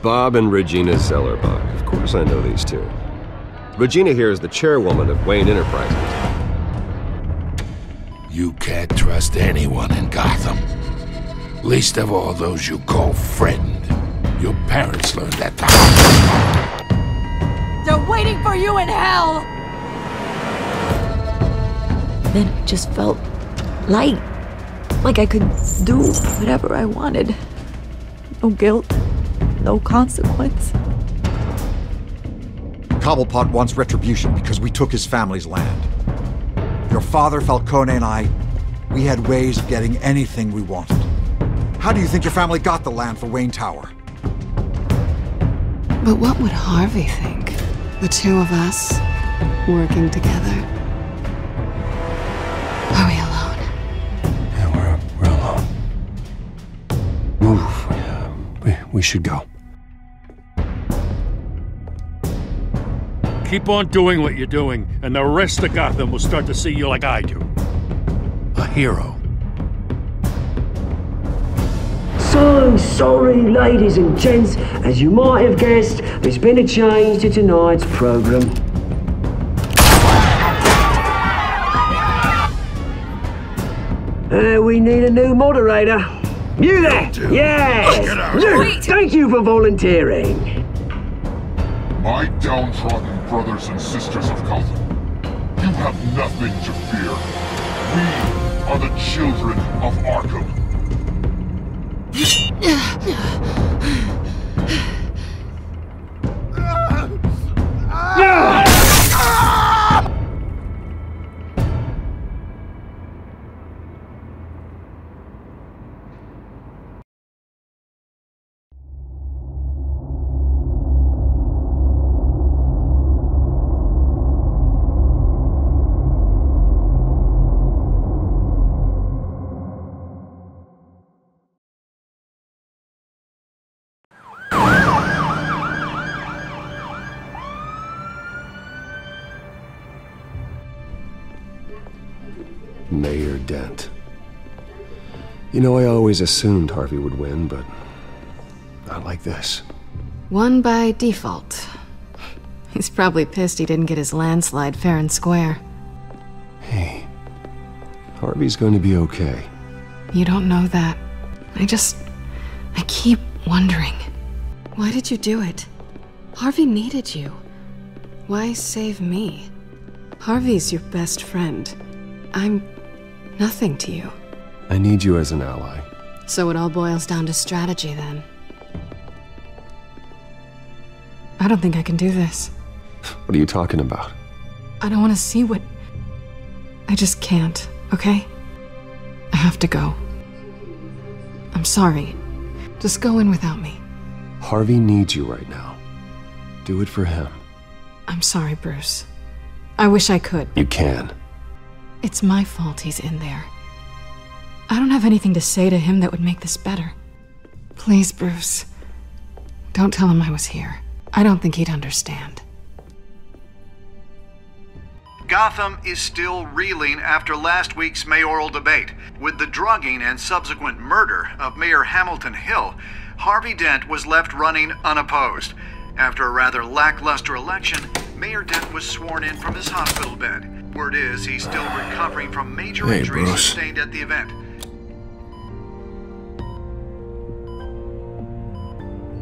Bob and Regina Zellerbach. Of course I know these two. Regina here is the chairwoman of Wayne Enterprises. You can't trust anyone in Gotham. Least of all those you call friend. Your parents learned that the hard way. They're waiting for you in hell! Then it just felt light. Like I could do whatever I wanted. No guilt, no consequence. Cobblepot wants retribution because we took his family's land. Your father, Falcone, and I, we had ways of getting anything we wanted. How do you think your family got the land for Wayne Tower? But what would Harvey think? The two of us, working together. Are we alone? Yeah, we're alone. Move. We should go. Keep on doing what you're doing, and the rest of Gotham will start to see you like I do. A hero. So sorry, ladies and gents. As you might have guessed, there's been a change to tonight's program. We need a new moderator. You there? Yes! You! Thank you for volunteering. My downtrodden brothers and sisters of Gotham, you have nothing to fear. We are the Children of Arkham. Mayor Dent. You know, I always assumed Harvey would win, but not like this. Won by default. He's probably pissed he didn't get his landslide fair and square. Hey, Harvey's going to be okay. You don't know that. I keep wondering. Why did you do it? Harvey needed you. Why save me? Harvey's your best friend. I'm nothing to you. I need you as an ally. So it all boils down to strategy, then. I don't think I can do this. What are you talking about? I don't want to see what... I just can't, okay? I have to go. I'm sorry. Just go in without me. Harvey needs you right now. Do it for him. I'm sorry, Bruce. I wish I could. You can. It's my fault he's in there. I don't have anything to say to him that would make this better. Please, Bruce. Don't tell him I was here. I don't think he'd understand. Gotham is still reeling after last week's mayoral debate. With the drugging and subsequent murder of Mayor Hamilton Hill, Harvey Dent was left running unopposed. After a rather lackluster election, Mayor Dent was sworn in from his hospital bed. Word is he's still recovering from major injuries sustained at the event.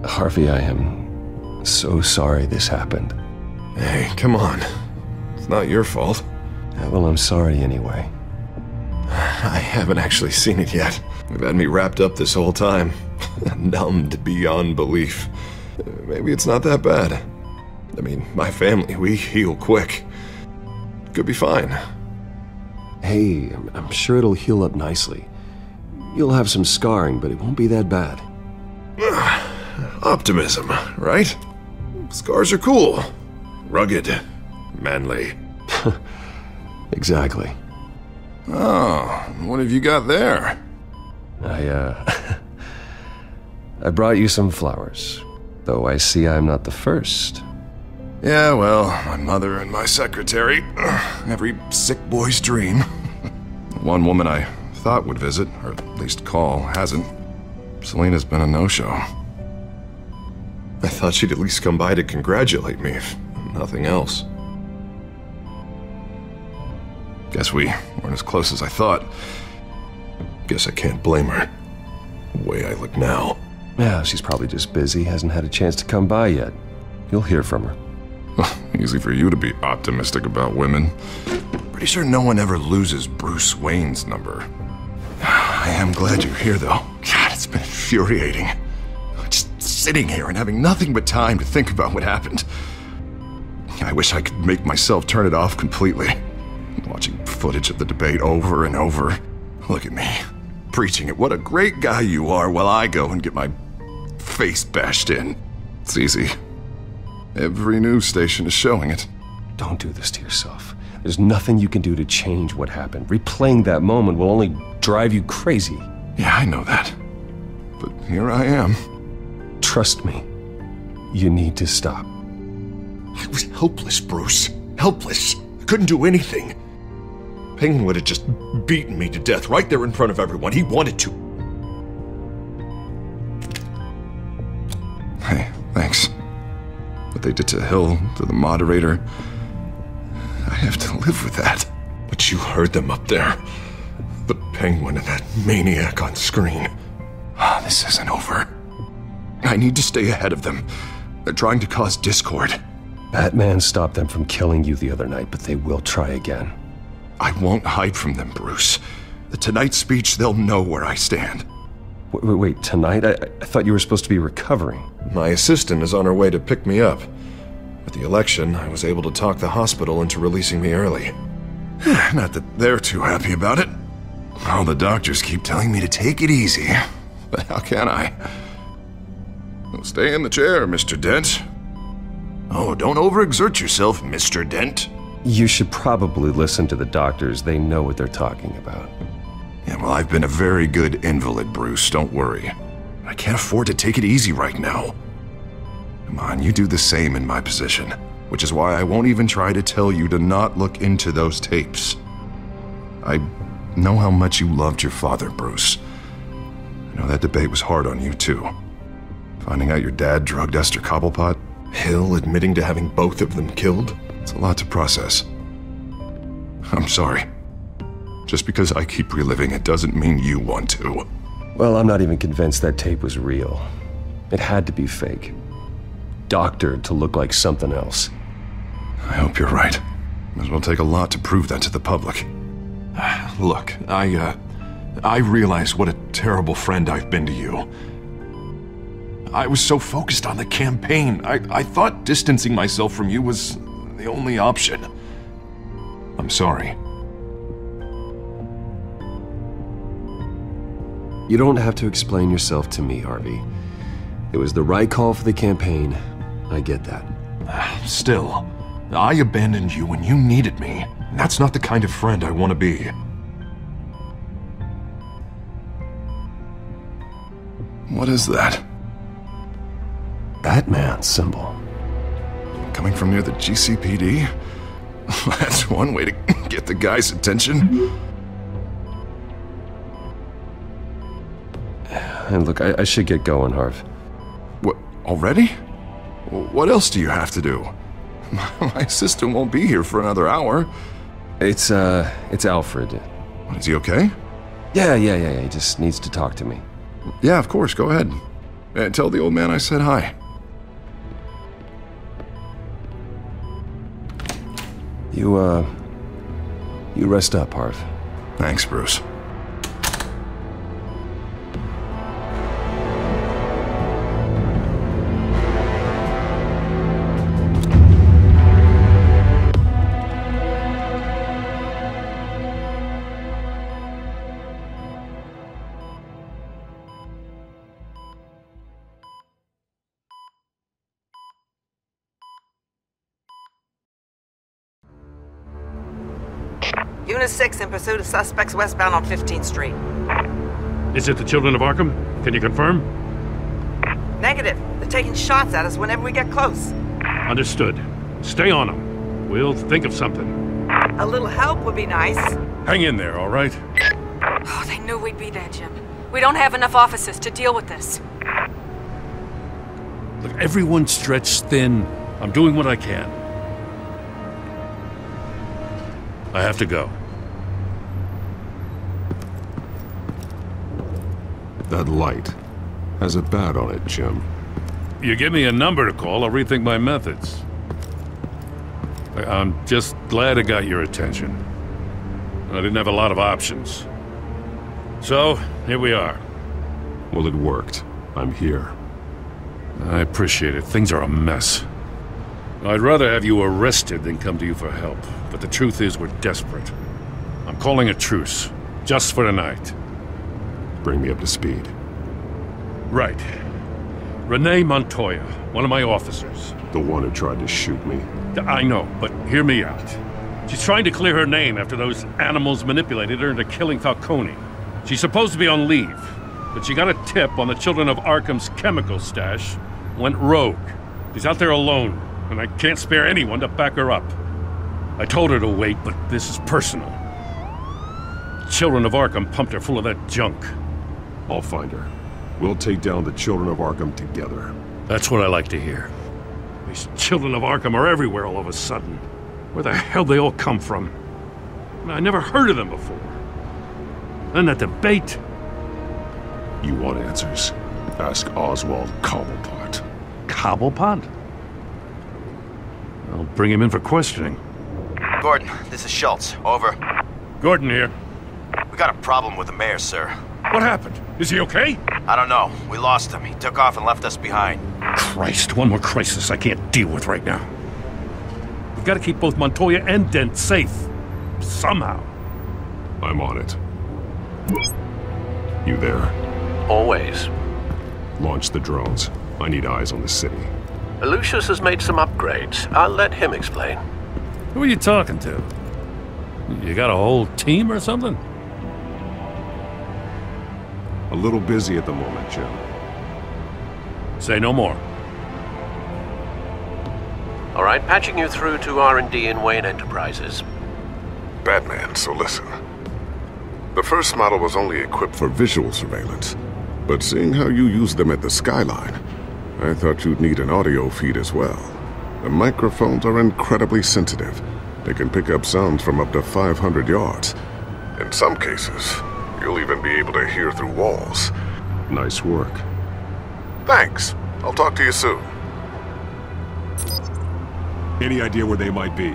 Harvey, I am so sorry this happened. Hey, come on. It's not your fault. Yeah, well, I'm sorry anyway. I haven't actually seen it yet. You've had me wrapped up this whole time. Numbed beyond belief. Maybe it's not that bad. I mean, my family, we heal quick. Could be fine. Hey, I'm sure it'll heal up nicely. You'll have some scarring, but it won't be that bad. Optimism, right? Scars are cool. Rugged. Manly. Exactly. Oh, what have you got there? I brought you some flowers. Though I see I'm not the first. Yeah, well, my mother and my secretary. Every sick boy's dream. One woman I thought would visit, or at least call, hasn't. Selena's been a no-show. I thought she'd at least come by to congratulate me, if nothing else. Guess we weren't as close as I thought. Guess I can't blame her. The way I look now. Yeah, she's probably just busy, hasn't had a chance to come by yet. You'll hear from her. Easy for you to be optimistic about women. Pretty sure no one ever loses Bruce Wayne's number. I am glad you're here, though. God, it's been infuriating. Just sitting here and having nothing but time to think about what happened. I wish I could make myself turn it off completely. Watching footage of the debate over and over. Look at me, preaching at what a great guy you are while I go and get my face bashed in. It's easy. Every news station is showing it. Don't do this to yourself. There's nothing you can do to change what happened. Replaying that moment will only drive you crazy. Yeah, I know that. But here I am. Trust me. You need to stop. I was helpless, Bruce. Helpless. I couldn't do anything. Penguin would have just beaten me to death right there in front of everyone. He wanted to. Hey, thanks. What they did to Hill, to the moderator, I have to live with that. But you heard them up there. The Penguin and that maniac on screen. This isn't over. I need to stay ahead of them. They're trying to cause discord. Batman stopped them from killing you the other night, but they will try again. I won't hide from them, Bruce. The Tonight speech, they'll know where I stand. Wait, tonight? I thought you were supposed to be recovering. My assistant is on her way to pick me up. With the election, I was able to talk the hospital into releasing me early. Not that they're too happy about it. All the doctors keep telling me to take it easy. But how can I? Well, stay in the chair, Mr. Dent. Oh, don't overexert yourself, Mr. Dent. You should probably listen to the doctors. They know what they're talking about. Yeah, well, I've been a very good invalid, Bruce. Don't worry. I can't afford to take it easy right now. Come on, you do the same in my position. Which is why I won't even try to tell you to not look into those tapes. I know how much you loved your father, Bruce. I know that debate was hard on you, too. Finding out your dad drugged Esther Cobblepot, Hill admitting to having both of them killed. It's a lot to process. I'm sorry. Just because I keep reliving it doesn't mean you want to. Well, I'm not even convinced that tape was real. It had to be fake. Doctored to look like something else. I hope you're right. It will take a lot to prove that to the public. Look, I realize what a terrible friend I've been to you. I was so focused on the campaign. I thought distancing myself from you was the only option. I'm sorry. You don't have to explain yourself to me, Harvey. It was the right call for the campaign. I get that. Still, I abandoned you when you needed me. That's not the kind of friend I want to be. What is that? Batman symbol. Coming from near the GCPD? That's one way to get the guy's attention. And look, I should get going, Harv. What, already? What else do you have to do? My assistant won't be here for another hour. It's Alfred. Is he okay? Yeah, he just needs to talk to me. Yeah, of course, go ahead. Tell the old man I said hi. You rest up, Harv. Thanks, Bruce. Unit 6 in pursuit of suspects westbound on 15th Street. Is it the Children of Arkham? Can you confirm? Negative. They're taking shots at us whenever we get close. Understood. Stay on them. We'll think of something. A little help would be nice. Hang in there, all right? Oh, they knew we'd be there, Jim. We don't have enough officers to deal with this. Look, everyone's stretched thin. I'm doing what I can. I have to go. That light has a bat on it, Jim. You give me a number to call, I'll rethink my methods. I'm just glad it got your attention. I didn't have a lot of options. So, here we are. Well, it worked. I'm here. I appreciate it. Things are a mess. I'd rather have you arrested than come to you for help. But the truth is, we're desperate. I'm calling a truce. Just for tonight. Bring me up to speed. Right. Renee Montoya, one of my officers. The one who tried to shoot me. I know, but hear me out. She's trying to clear her name after those animals manipulated her into killing Falcone. She's supposed to be on leave, but she got a tip on the Children of Arkham's chemical stash, went rogue. She's out there alone, and I can't spare anyone to back her up. I told her to wait, but this is personal. Children of Arkham pumped her full of that junk. I'll find her. We'll take down the Children of Arkham together. That's what I like to hear. These Children of Arkham are everywhere all of a sudden. Where the hell they all come from? I never heard of them before. Then that debate. You want answers? Ask Oswald Cobblepot. Cobblepot? I'll bring him in for questioning. Gordon, this is Schultz. Over. Gordon here. We got a problem with the mayor, sir. What happened? Is he okay? I don't know. We lost him. He took off and left us behind. Christ, one more crisis I can't deal with right now. We've got to keep both Montoya and Dent safe. Somehow. I'm on it. You there? Always. Launch the drones. I need eyes on the city. Lucius has made some upgrades. I'll let him explain. Who are you talking to? You got a whole team or something? A little busy at the moment, Jim. Say no more. All right, patching you through to R&D in Wayne Enterprises. Batman, so listen. The first model was only equipped for visual surveillance, but seeing how you use them at the skyline, I thought you'd need an audio feed as well. The microphones are incredibly sensitive. They can pick up sounds from up to 500 yards. In some cases, you'll even be able to hear through walls. Nice work. Thanks. I'll talk to you soon. Any idea where they might be?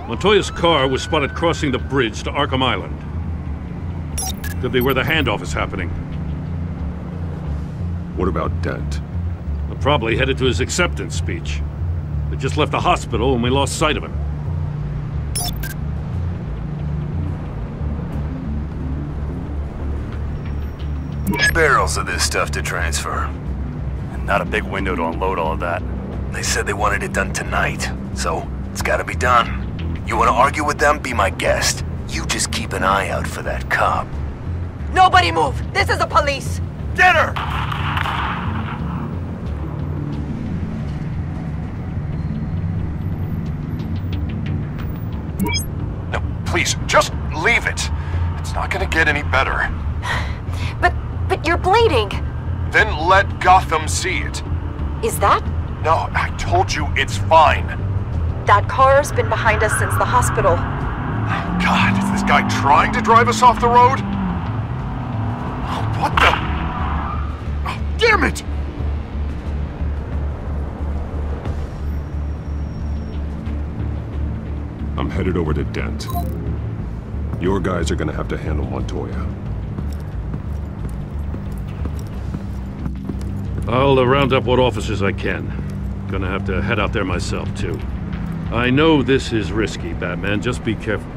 Montoya's car was spotted crossing the bridge to Arkham Island. Could be where the handoff is happening. What about Dent? They're probably headed to his acceptance speech. They just left the hospital and we lost sight of him. Barrels of this stuff to transfer. And not a big window to unload all of that. They said they wanted it done tonight, so it's gotta be done. You wanna argue with them? Be my guest. You just keep an eye out for that cop. Nobody move! This is the police! Get her! No, please, just leave it. It's not gonna get any better. But you're bleeding. Then let Gotham see it. Is that? No, I told you it's fine. That car's been behind us since the hospital. God, is this guy trying to drive us off the road? Oh, what the? Oh, damn it! I'm headed over to Dent. Your guys are gonna have to handle Montoya. I'll round up what officers I can. Gonna have to head out there myself, too. I know this is risky, Batman. Just be careful.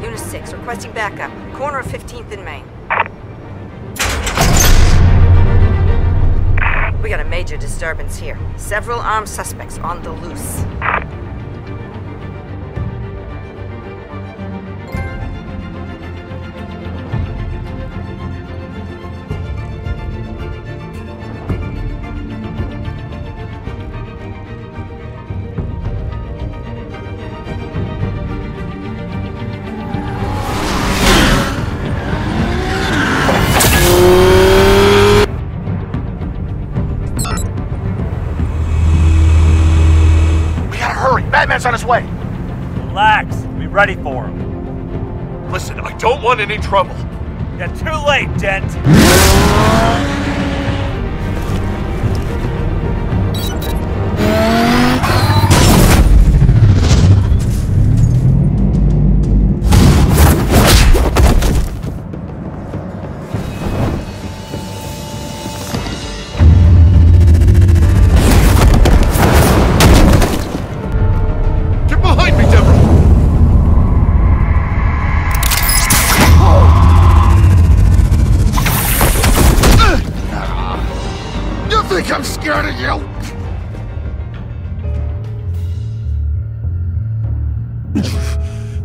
Unit 6, requesting backup. Corner of 15th and Main. We got a major disturbance here. Several armed suspects on the loose. on his way. Relax. Be ready for him. Listen, I don't want any trouble. You're too late, Dent. I'm scared of you!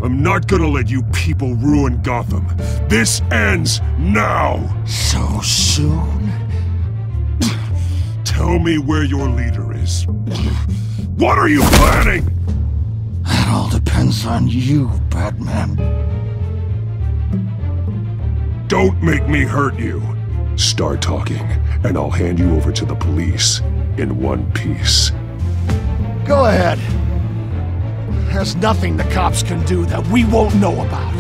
I'm not gonna let you people ruin Gotham. This ends now! So soon? Tell me where your leader is. What are you planning? That all depends on you, Batman. Don't make me hurt you. Start talking, and I'll hand you over to the police in one piece. Go ahead. There's nothing the cops can do that we won't know about,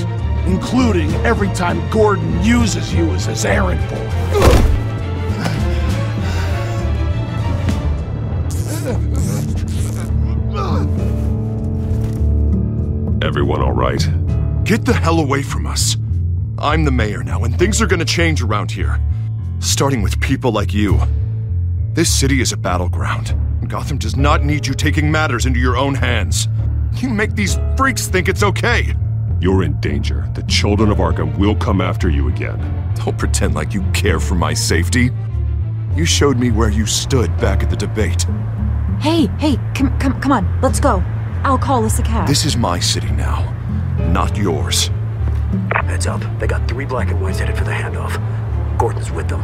including every time Gordon uses you as his errand boy. Everyone all right? Get the hell away from us. I'm the mayor now, and things are gonna change around here. Starting with people like you. This city is a battleground. Gotham does not need you taking matters into your own hands. You make these freaks think it's okay. You're in danger. The Children of Arkham will come after you again. Don't pretend like you care for my safety. You showed me where you stood back at the debate. Hey, come on, let's go. I'll call us a cab. This is my city now, not yours. Heads up, they got 3 black and whites headed for the handoff. Gordon's with them.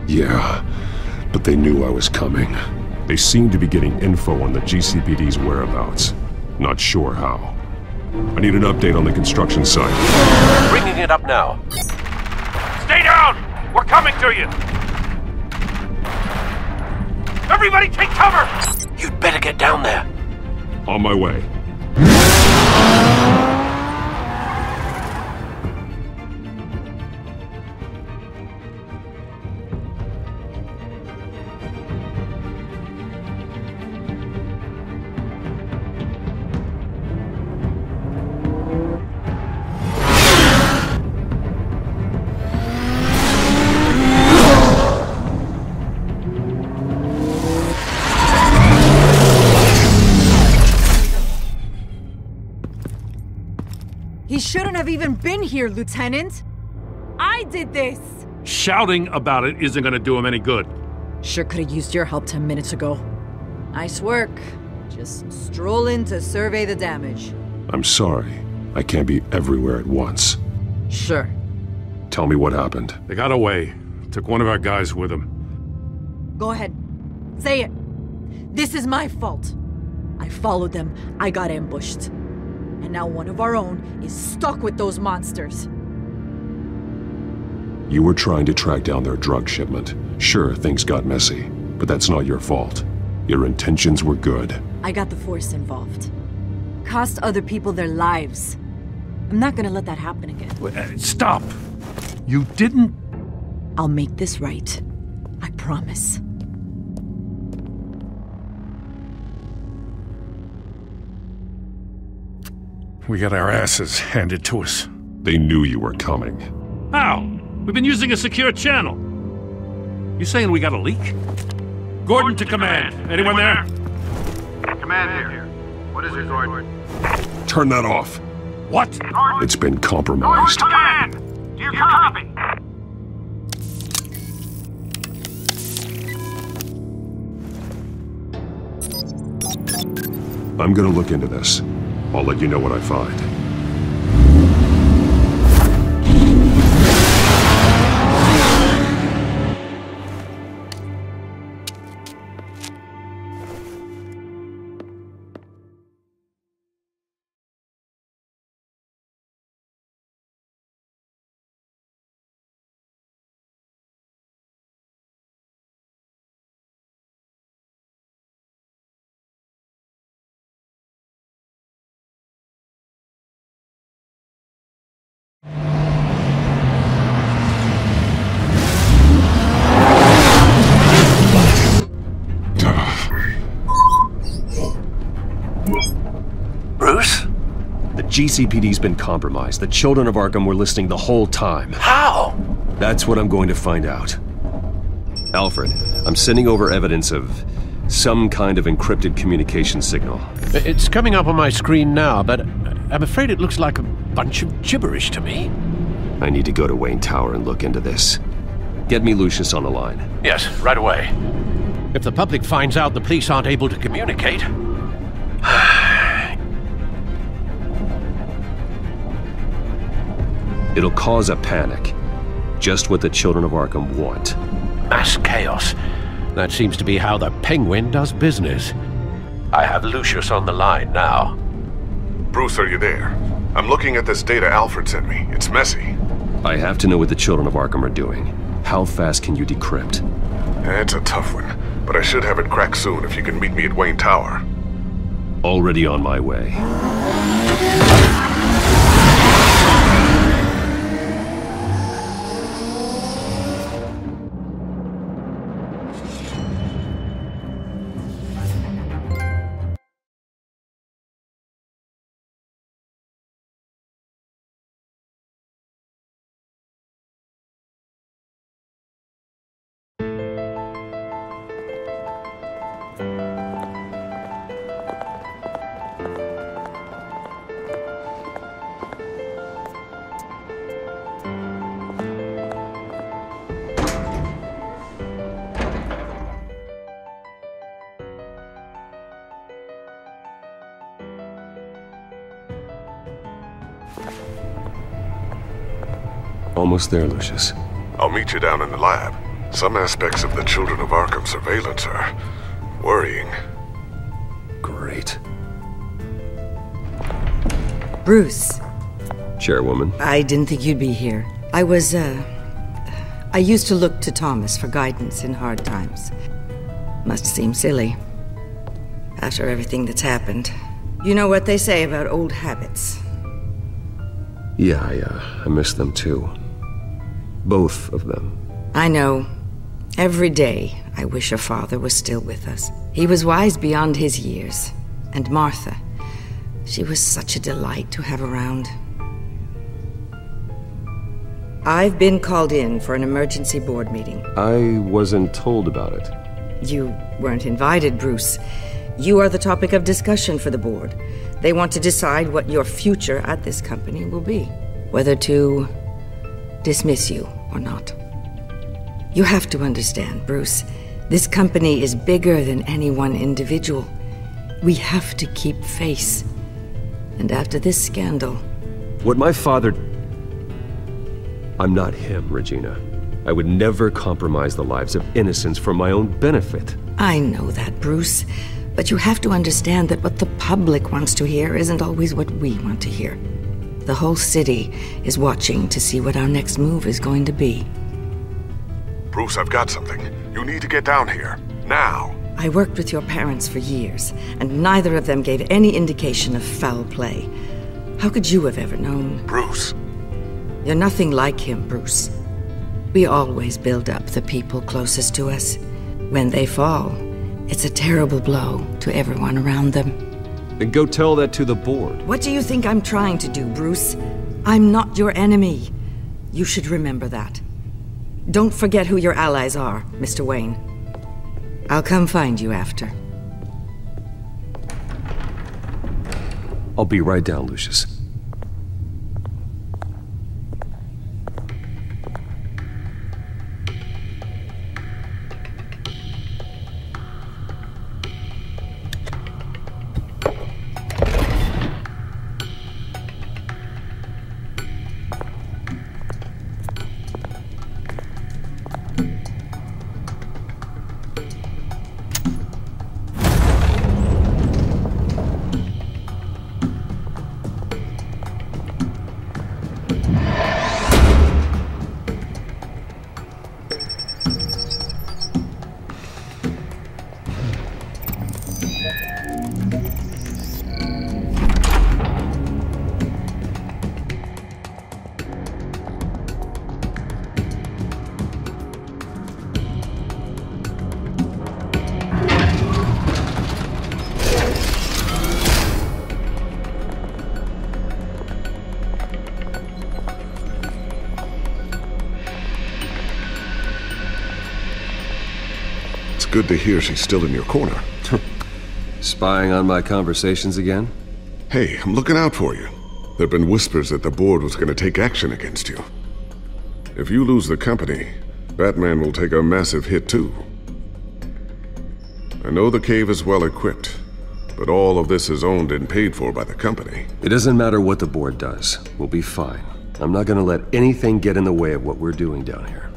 Yeah, but they knew I was coming. They seemed to be getting info on the GCPD's whereabouts. Not sure how. I need an update on the construction site. Bringing it up now. Stay down! We're coming to you! Everybody take cover! You'd better get down there. On my way. He shouldn't have even been here, Lieutenant. I did this. Shouting about it isn't gonna do him any good. Sure could have used your help 10 minutes ago. Nice work. Just stroll in to survey the damage. I'm sorry. I can't be everywhere at once. Sure. Tell me what happened. They got away. Took one of our guys with them. Go ahead. Say it. This is my fault. I followed them. I got ambushed. And now one of our own is stuck with those monsters. You were trying to track down their drug shipment. Sure, things got messy, but that's not your fault. Your intentions were good. I got the Force involved. Cost other people their lives. I'm not gonna let that happen again. Stop! You didn't... I'll make this right. I promise. We got our asses handed to us. They knew you were coming. How? We've been using a secure channel. You saying we got a leak? Gordon to command. Anyone there? Command here. What is it, Gordon? Turn that off. What? It's been compromised. Command! Do you copy? I'm gonna look into this. I'll let you know what I find. Bruce? The GCPD's been compromised. The Children of Arkham were listening the whole time. How? That's what I'm going to find out. Alfred, I'm sending over evidence of some kind of encrypted communication signal. It's coming up on my screen now, but I'm afraid it looks like a bunch of gibberish to me. I need to go to Wayne Tower and look into this. Get me Lucius on the line. Yes, right away. If the public finds out the police aren't able to communicate... It'll cause a panic. Just what the Children of Arkham want. Mass chaos. That seems to be how the Penguin does business. I have Lucius on the line now. Bruce, are you there? I'm looking at this data Alfred sent me. It's messy. I have to know what the Children of Arkham are doing. How fast can you decrypt? It's a tough one, but I should have it cracked soon if you can meet me at Wayne Tower. Already on my way. Almost there, Lucius. I'll meet you down in the lab. Some aspects of the Children of Arkham surveillance are worrying. Great. Bruce. Chairwoman. I didn't think you'd be here. I used to look to Thomas for guidance in hard times. Must seem silly. After everything that's happened. You know what they say about old habits. Yeah, I miss them too. Both of them. I know. Every day, I wish your father was still with us. He was wise beyond his years. And Martha, she was such a delight to have around. I've been called in for an emergency board meeting. I wasn't told about it. You weren't invited, Bruce. You are the topic of discussion for the board. They want to decide what your future at this company will be. Whether to dismiss you or not. You have to understand, Bruce. This company is bigger than any one individual. We have to keep face. And after this scandal... What my father... I'm not him, Regina. I would never compromise the lives of innocents for my own benefit. I know that, Bruce. But you have to understand that what the public wants to hear isn't always what we want to hear. The whole city is watching to see what our next move is going to be. Bruce, I've got something. You need to get down here. Now. I worked with your parents for years, and neither of them gave any indication of foul play. How could you have ever known? Bruce. You're nothing like him, Bruce. We always build up the people closest to us. When they fall, it's a terrible blow to everyone around them. Then go tell that to the board. What do you think I'm trying to do, Bruce? I'm not your enemy. You should remember that. Don't forget who your allies are, Mr. Wayne. I'll come find you after. I'll be right down, Lucius. good to hear she's still in your corner. Spying on my conversations again? Hey, I'm looking out for you. There've been whispers that the board was going to take action against you. If you lose the company, Batman will take a massive hit too. I know the cave is well equipped, but all of this is owned and paid for by the company. It doesn't matter what the board does. We'll be fine. I'm not gonna let anything get in the way of what we're doing down here.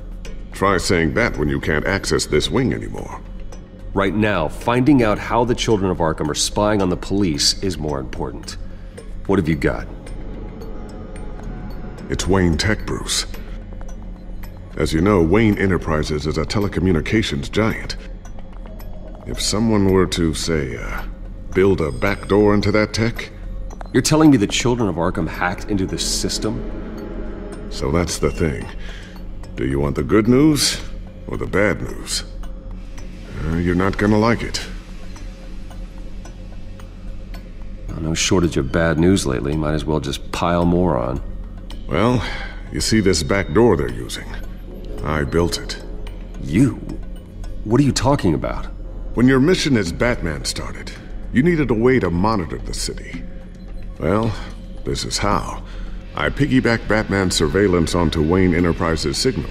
Try saying that when you can't access this wing anymore. Right now, finding out how the Children of Arkham are spying on the police is more important. What have you got? It's Wayne Tech, Bruce. As you know, Wayne Enterprises is a telecommunications giant. If someone were to, say, build a backdoor into that tech... You're telling me the Children of Arkham hacked into this system? So that's the thing. Do you want the good news or the bad news? You're not gonna like it. Well, no shortage of bad news lately. Might as well just pile more on. Well, you see this back door they're using? I built it. You? What are you talking about? When your mission as Batman started, you needed a way to monitor the city. Well, this is how. I piggybacked Batman's surveillance onto Wayne Enterprises' signal.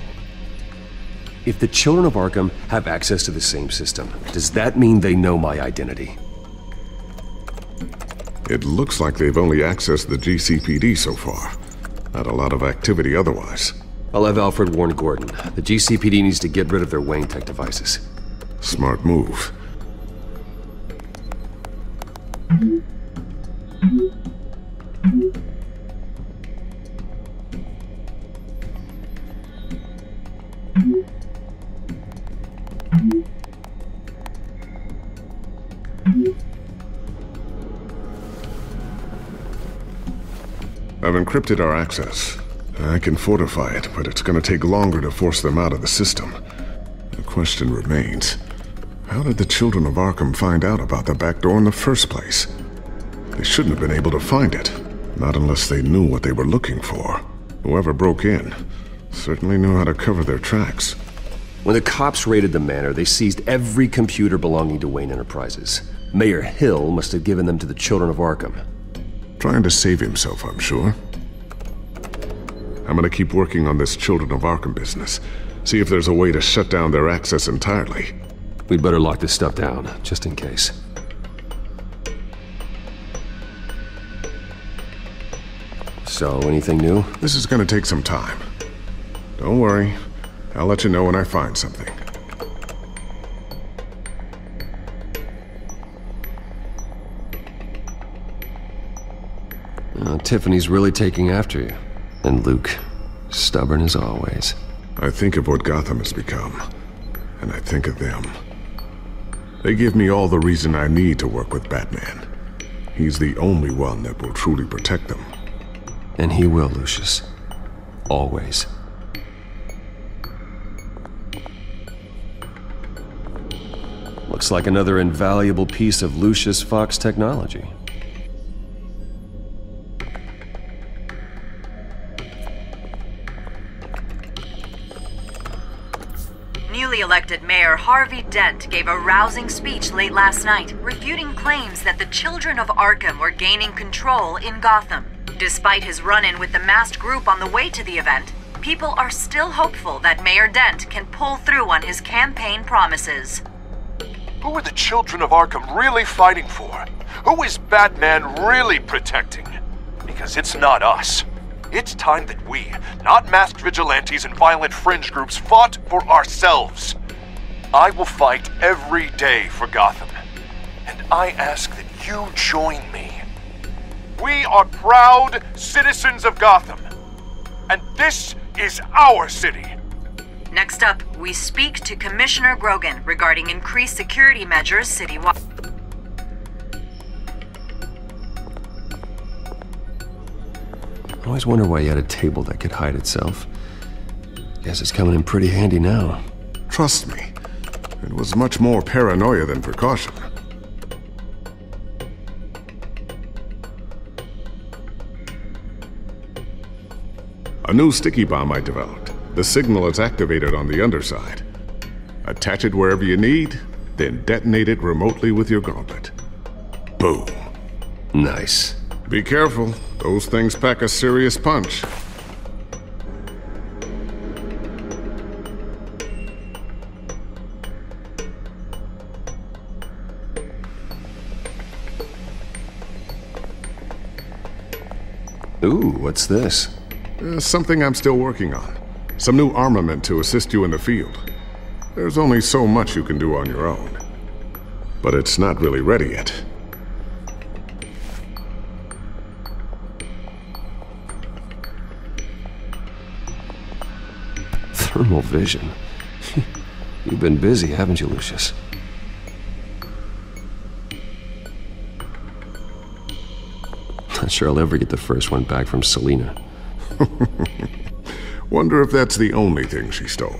If the Children of Arkham have access to the same system, does that mean they know my identity? It looks like they've only accessed the GCPD so far. Not a lot of activity otherwise. I'll have Alfred warn Gordon. The GCPD needs to get rid of their Wayne Tech devices. Smart move. I've encrypted our access. I can fortify it, but it's going to take longer to force them out of the system. The question remains, how did the Children of Arkham find out about the back door in the first place? They shouldn't have been able to find it, not unless they knew what they were looking for. Whoever broke in certainly knew how to cover their tracks. When the cops raided the manor, they seized every computer belonging to Wayne Enterprises. Mayor Hill must have given them to the Children of Arkham. Trying to save himself, I'm sure. I'm gonna keep working on this Children of Arkham business. See if there's a way to shut down their access entirely. We'd better lock this stuff down, just in case. So, anything new? This is gonna take some time. Don't worry. I'll let you know when I find something. Tiffany's really taking after you. And Luke, stubborn as always. I think of what Gotham has become, and I think of them. They give me all the reason I need to work with Batman. He's the only one that will truly protect them. And he will, Lucius. Always. Looks like another invaluable piece of Lucius Fox technology. Newly elected Mayor Harvey Dent gave a rousing speech late last night, refuting claims that the Children of Arkham were gaining control in Gotham. Despite his run-in with the masked group on the way to the event, people are still hopeful that Mayor Dent can pull through on his campaign promises. Who are the Children of Arkham really fighting for? Who is Batman really protecting? Because it's not us. It's time that we, not masked vigilantes and violent fringe groups, fought for ourselves. I will fight every day for Gotham. And I ask that you join me. We are proud citizens of Gotham. And this is our city. Next up, we speak to Commissioner Grogan regarding increased security measures citywide. I always wonder why you had a table that could hide itself. Guess it's coming in pretty handy now. Trust me, it was much more paranoia than precaution. A new sticky bomb I developed. The signal is activated on the underside. Attach it wherever you need, then detonate it remotely with your gauntlet. Boom. Nice. Be careful. Those things pack a serious punch. Ooh, what's this? Something I'm still working on. Some new armament to assist you in the field. There's only so much you can do on your own. But it's not really ready yet. Thermal vision. You've been busy, haven't you, Lucius? Not sure I'll ever get the first one back from Selena. Wonder if that's the only thing she stole.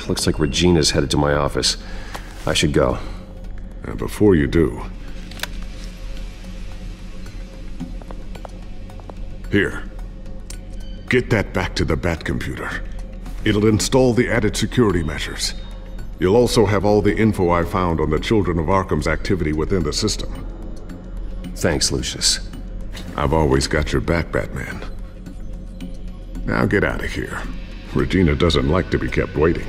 Looks like Regina's headed to my office. I should go. And before you do... Here. Get that back to the Bat computer. It'll install the added security measures. You'll also have all the info I found on the Children of Arkham's activity within the system. Thanks, Lucius. I've always got your back, Batman. Now get out of here. Regina doesn't like to be kept waiting.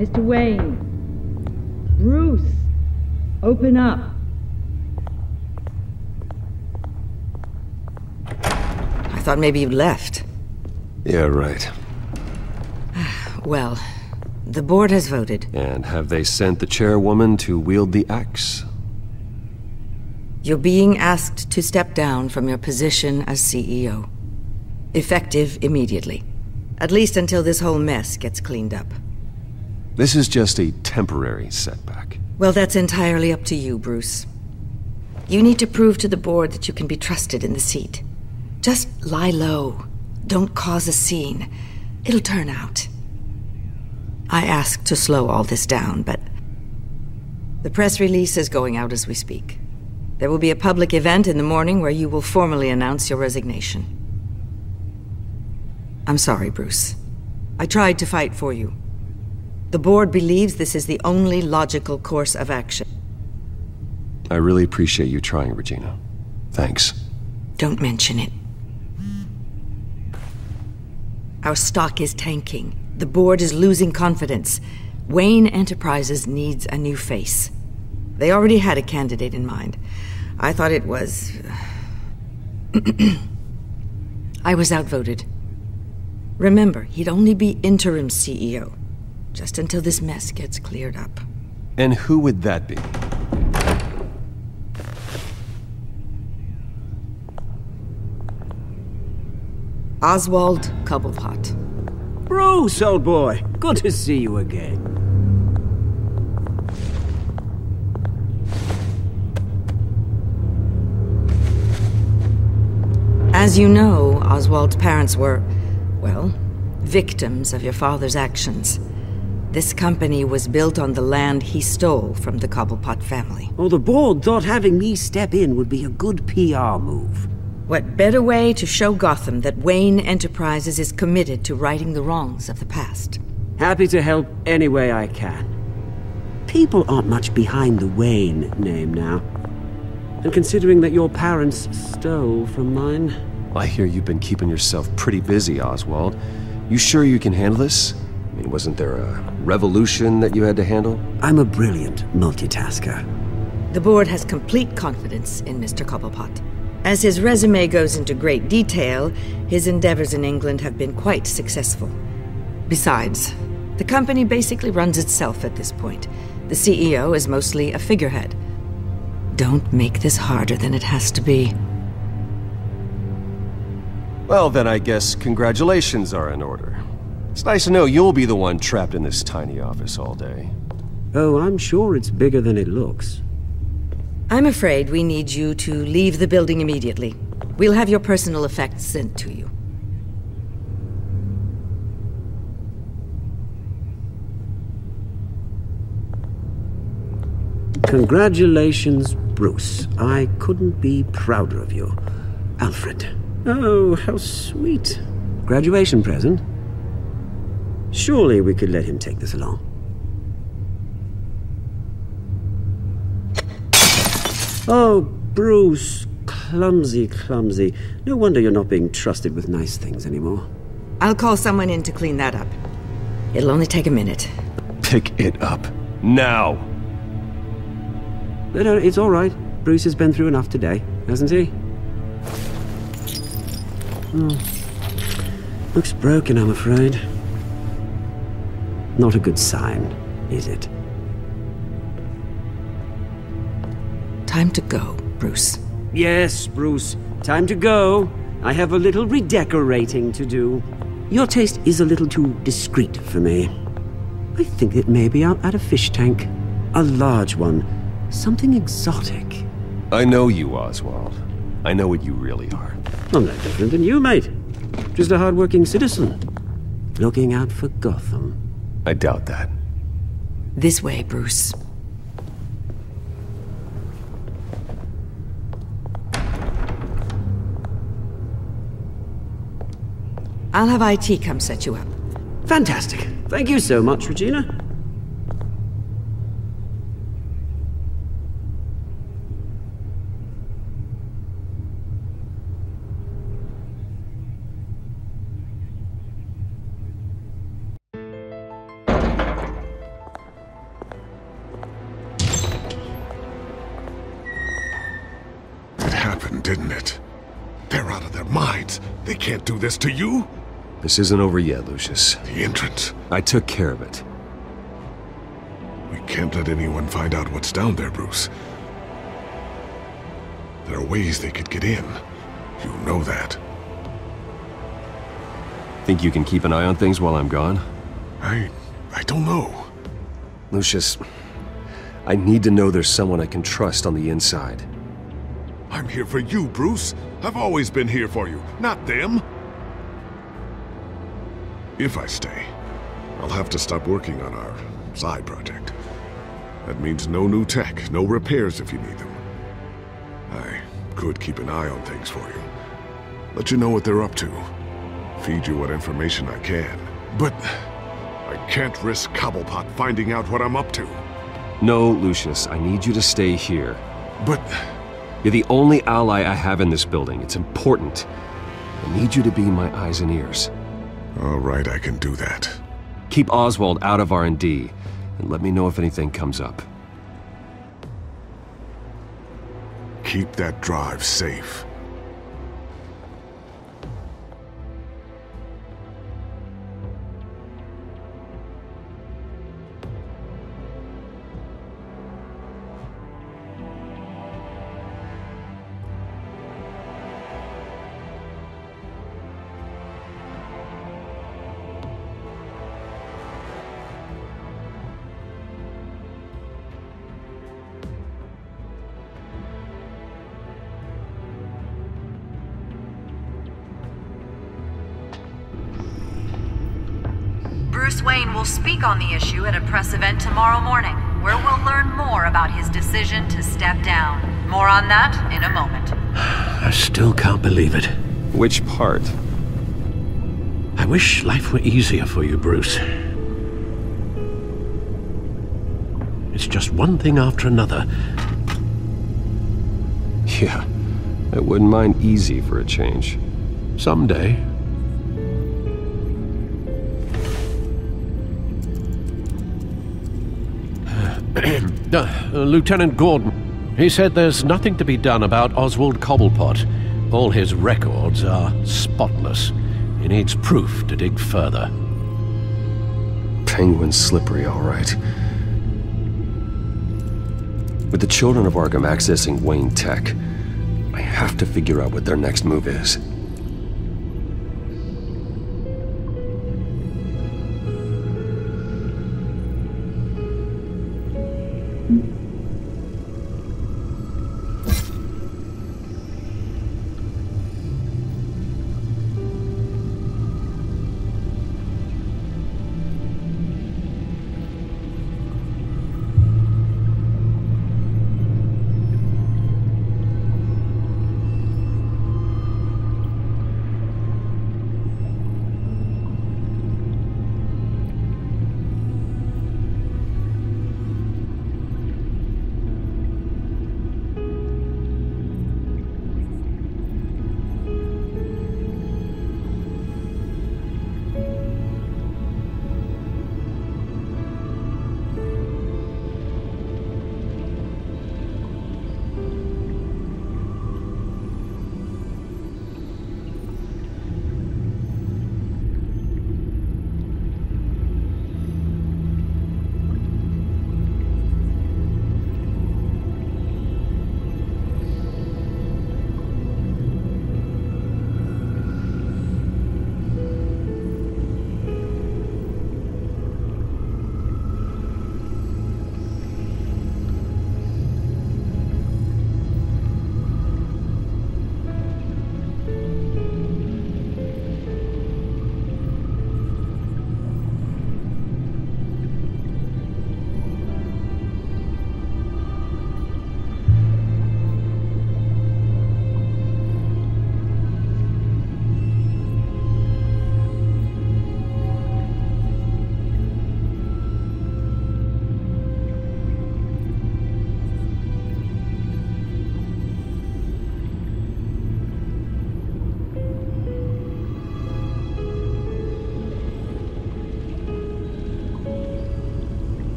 Mr. Wayne. Bruce. Open up. I thought maybe you'd left. Yeah, right. Well, the board has voted. And have they sent the chairwoman to wield the axe? You're being asked to step down from your position as CEO. Effective immediately. At least until this whole mess gets cleaned up. This is just a temporary setback. Well, that's entirely up to you, Bruce. You need to prove to the board that you can be trusted in the seat. Just lie low. Don't cause a scene. It'll turn out. I asked to slow all this down, but the press release is going out as we speak. There will be a public event in the morning where you will formally announce your resignation. I'm sorry, Bruce. I tried to fight for you. The board believes this is the only logical course of action. I really appreciate you trying, Regina. Thanks. Don't mention it. Our stock is tanking. The board is losing confidence. Wayne Enterprises needs a new face. They already had a candidate in mind. I thought it was... I was outvoted. Remember, he'd only be interim CEO. Just until this mess gets cleared up. And who would that be? Oswald Cobblepot. Bruce, old boy. Good to see you again. As you know, Oswald's parents were, well, victims of your father's actions. This company was built on the land he stole from the Cobblepot family. Well, the board thought having me step in would be a good PR move. What better way to show Gotham that Wayne Enterprises is committed to righting the wrongs of the past? Happy to help any way I can. People aren't much behind the Wayne name now. And considering that your parents stole from mine... I hear you've been keeping yourself pretty busy, Oswald. You sure you can handle this? I mean, wasn't there a revolution that you had to handle? I'm a brilliant multitasker. The board has complete confidence in Mr. Cobblepot. As his resume goes into great detail, his endeavors in England have been quite successful. Besides, the company basically runs itself at this point. The CEO is mostly a figurehead. Don't make this harder than it has to be. Well, then I guess congratulations are in order. It's nice to know you'll be the one trapped in this tiny office all day. Oh, I'm sure it's bigger than it looks. I'm afraid we need you to leave the building immediately. We'll have your personal effects sent to you. Congratulations, Bruce. I couldn't be prouder of you. Alfred. Oh, how sweet. Graduation present? Surely we could let him take this along. Oh, Bruce. Clumsy, clumsy. No wonder you're not being trusted with nice things anymore. I'll call someone in to clean that up. It'll only take a minute. Pick it up. Now! No, it's all right. Bruce has been through enough today, hasn't he? Looks broken, I'm afraid. Not a good sign, is it? Time to go, Bruce. Yes, Bruce. Time to go. I have a little redecorating to do. Your taste is a little too discreet for me. I think that maybe I'll add a fish tank. A large one. Something exotic. I know you, Oswald. I know what you really are. I'm no different than you, mate. Just a hard-working citizen. Looking out for Gotham. I doubt that. This way, Bruce. I'll have IT come set you up. Fantastic. Thank you so much, Regina. Didn't it? They're out of their minds. They can't do this to you. This isn't over yet, Lucius. The entrance. I took care of it. We can't let anyone find out what's down there, Bruce. There are ways they could get in. You know that. Think you can keep an eye on things while I'm gone? I don't know. Lucius, I need to know there's someone I can trust on the inside. I'm here for you, Bruce. I've always been here for you, not them. If I stay, I'll have to stop working on our side project. That means no new tech, no repairs if you need them. I could keep an eye on things for you. Let you know what they're up to. Feed you what information I can. But I can't risk Cobblepot finding out what I'm up to. No, Lucius, I need you to stay here. But... You're the only ally I have in this building. It's important. I need you to be my eyes and ears. All right, I can do that. Keep Oswald out of R&D, and let me know if anything comes up. Keep that drive safe. Bruce Wayne will speak on the issue at a press event tomorrow morning, where we'll learn more about his decision to step down. More on that in a moment. I still can't believe it. Which part? I wish life were easier for you, Bruce. It's just one thing after another. Yeah, I wouldn't mind easy for a change. Someday. Lieutenant Gordon, he said there's nothing to be done about Oswald Cobblepot. All his records are spotless. He needs proof to dig further. Penguin's slippery, all right. With the Children of Arkham accessing Wayne Tech, I have to figure out what their next move is.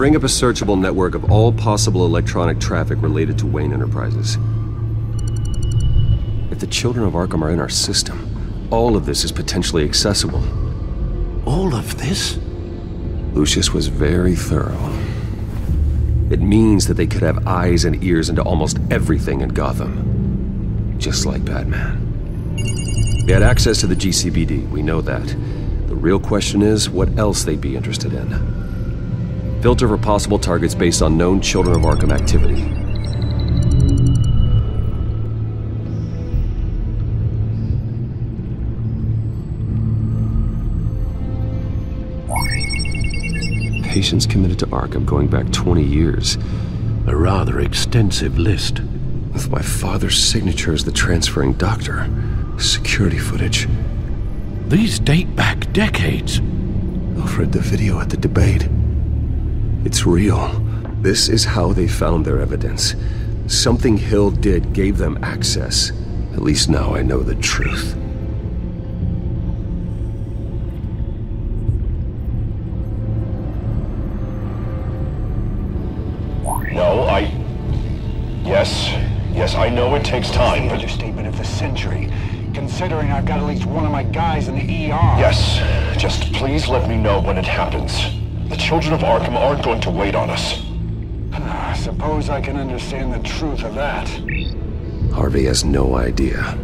bring up a searchable network of all possible electronic traffic related to Wayne Enterprises. If the Children of Arkham are in our system, all of this is potentially accessible. All of this? Lucius was very thorough. It means that they could have eyes and ears into almost everything in Gotham. Just like Batman. They had access to the GCPD, we know that. The real question is what else they'd be interested in. Filter for possible targets based on known Children of Arkham activity. Patients committed to Arkham going back 20 years. A rather extensive list. With my father's signature as the transferring doctor. Security footage. These date back decades. I've read the video at the debate. It's real. This is how they found their evidence. Something Hill did gave them access. At least now I know the truth. Yes, I know it takes time, but... Understatement of the century, considering I've got at least one of my guys in the ER. Yes, just please let me know when it happens. The Children of Arkham aren't going to wait on us. I suppose I can understand the truth of that. Harvey has no idea.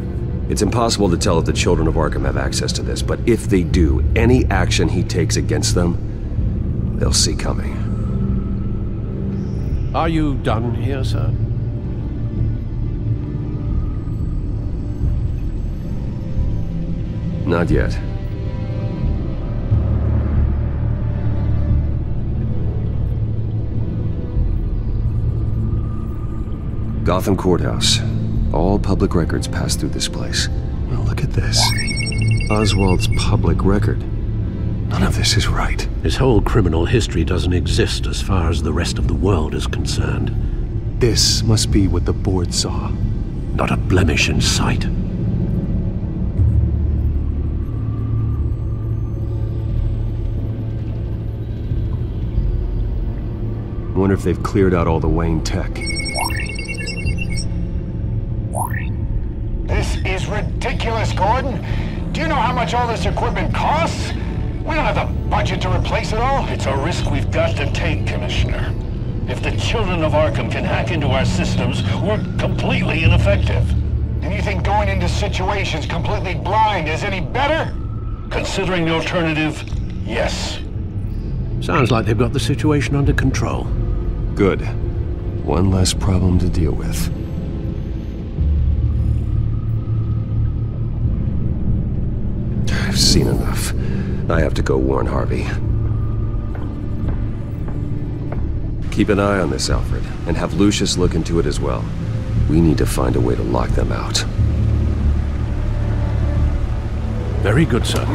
It's impossible to tell if the Children of Arkham have access to this, but if they do, any action he takes against them, they'll see coming. Are you done here, sir? Not yet. Gotham Courthouse. All public records pass through this place. Well, look at this. Oswald's public record. None of this is right. His whole criminal history doesn't exist as far as the rest of the world is concerned. This must be what the board saw. Not a blemish in sight. I wonder if they've cleared out all the Wayne tech. This is ridiculous, Gordon. Do you know how much all this equipment costs? We don't have the budget to replace it all. It's a risk we've got to take, Commissioner. If the Children of Arkham can hack into our systems, we're completely ineffective. And you think going into situations completely blind is any better? Considering the alternative, yes. Sounds like they've got the situation under control. Good. One less problem to deal with. I've seen enough. I have to go warn Harvey. Keep an eye on this, Alfred, and have Lucius look into it as well. We need to find a way to lock them out. Very good, sir.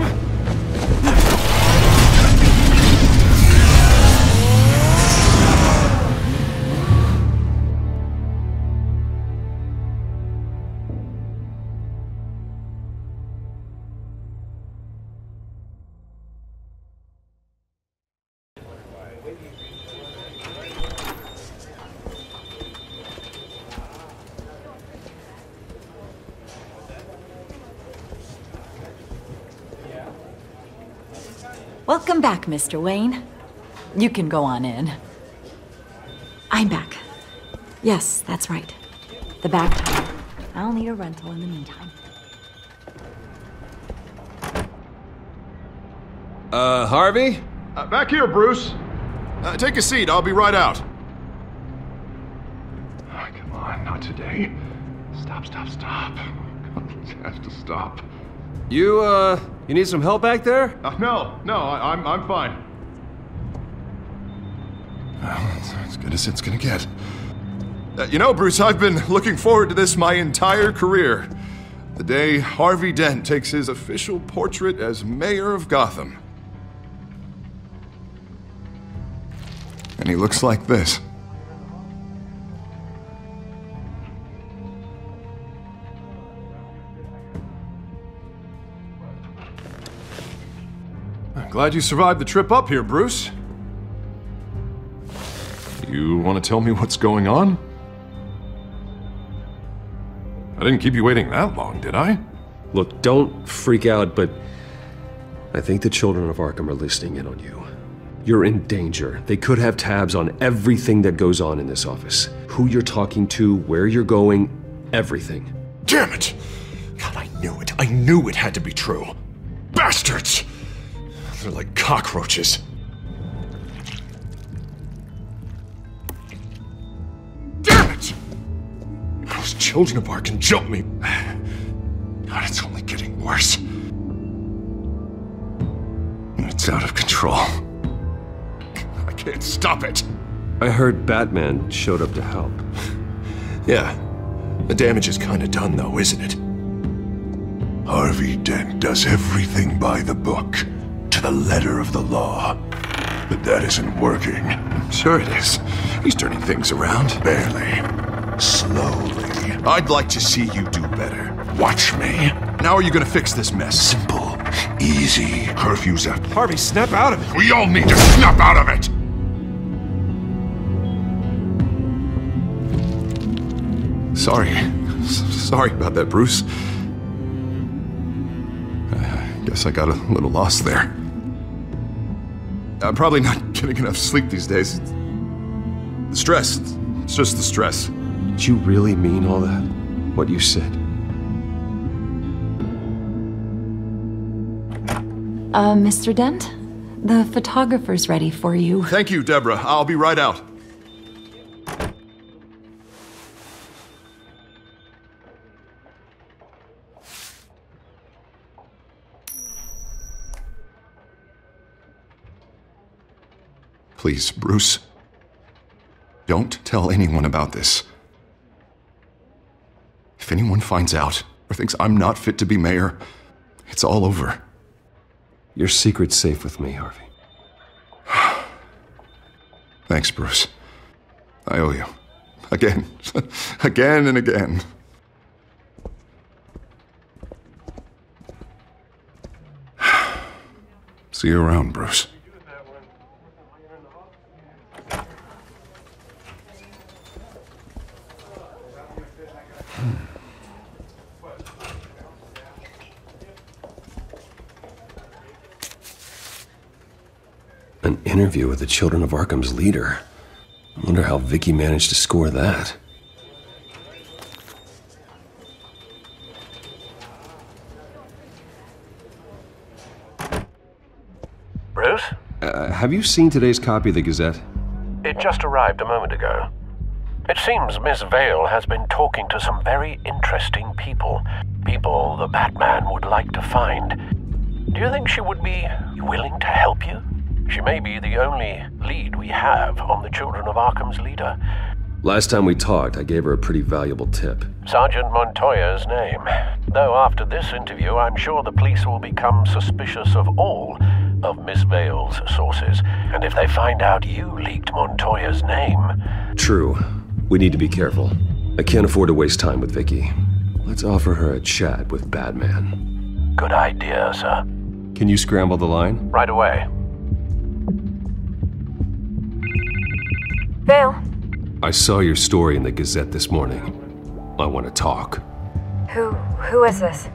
Welcome back, Mr. Wayne. You can go on in. I'm back. Yes, that's right. The back door. I'll need a rental in the meantime. Harvey? Back here, Bruce. Take a seat, I'll be right out. Oh, come on, not today. Stop. You have to stop. You need some help back there? No, I'm fine. Well, it's as good as it's gonna get. You know, Bruce, I've been looking forward to this my entire career. The day Harvey Dent takes his official portrait as mayor of Gotham. And he looks like this. I'm glad you survived the trip up here, Bruce. You want to tell me what's going on? I didn't keep you waiting that long, did I? Look, don't freak out, but I think the Children of Arkham are listening in on you. You're in danger. They could have tabs on everything that goes on in this office. Who you're talking to, where you're going, everything. Damn it! God, I knew it. I knew it had to be true. Bastards! They're like cockroaches. Damn it! Those Children of Arkham jumped me. God, it's only getting worse. It's out of control. I can't stop it. I heard Batman showed up to help. Yeah. The damage is kinda done though, isn't it? Harvey Dent does everything by the book, to the letter of the law. But that isn't working. Sure it is. He's turning things around. Barely. Slowly. I'd like to see you do better. Watch me. How are you gonna fix this mess? Simple. Easy. Curfew's up. Harvey, snap out of it. We all need to snap out of it! Sorry about that, Bruce. I guess I got a little lost there. I'm probably not getting enough sleep these days. The stress. It's just the stress. Did you really mean all that? What you said? Mr. Dent? The photographer's ready for you. Thank you, Deborah. I'll be right out. Please, Bruce. Don't tell anyone about this. If anyone finds out or thinks I'm not fit to be mayor, it's all over. Your secret's safe with me, Harvey. Thanks, Bruce. I owe you. Again. Again and again. See you around, Bruce. An interview with the Children of Arkham's leader. I wonder how Vicky managed to score that. Bruce? Have you seen today's copy of the Gazette? It just arrived a moment ago. It seems Miss Vale has been talking to some very interesting people. People the Batman would like to find. Do you think she would be willing to help you? She may be the only lead we have on the Children of Arkham's leader. Last time we talked, I gave her a pretty valuable tip. Sergeant Montoya's name. Though after this interview, I'm sure the police will become suspicious of all of Miss Vale's sources. And if they find out you leaked Montoya's name... True. We need to be careful. I can't afford to waste time with Vicky. Let's offer her a chat with Batman. Good idea, sir. Can you scramble the line? Right away. Vale. I saw your story in the Gazette this morning. I want to talk. Who is this?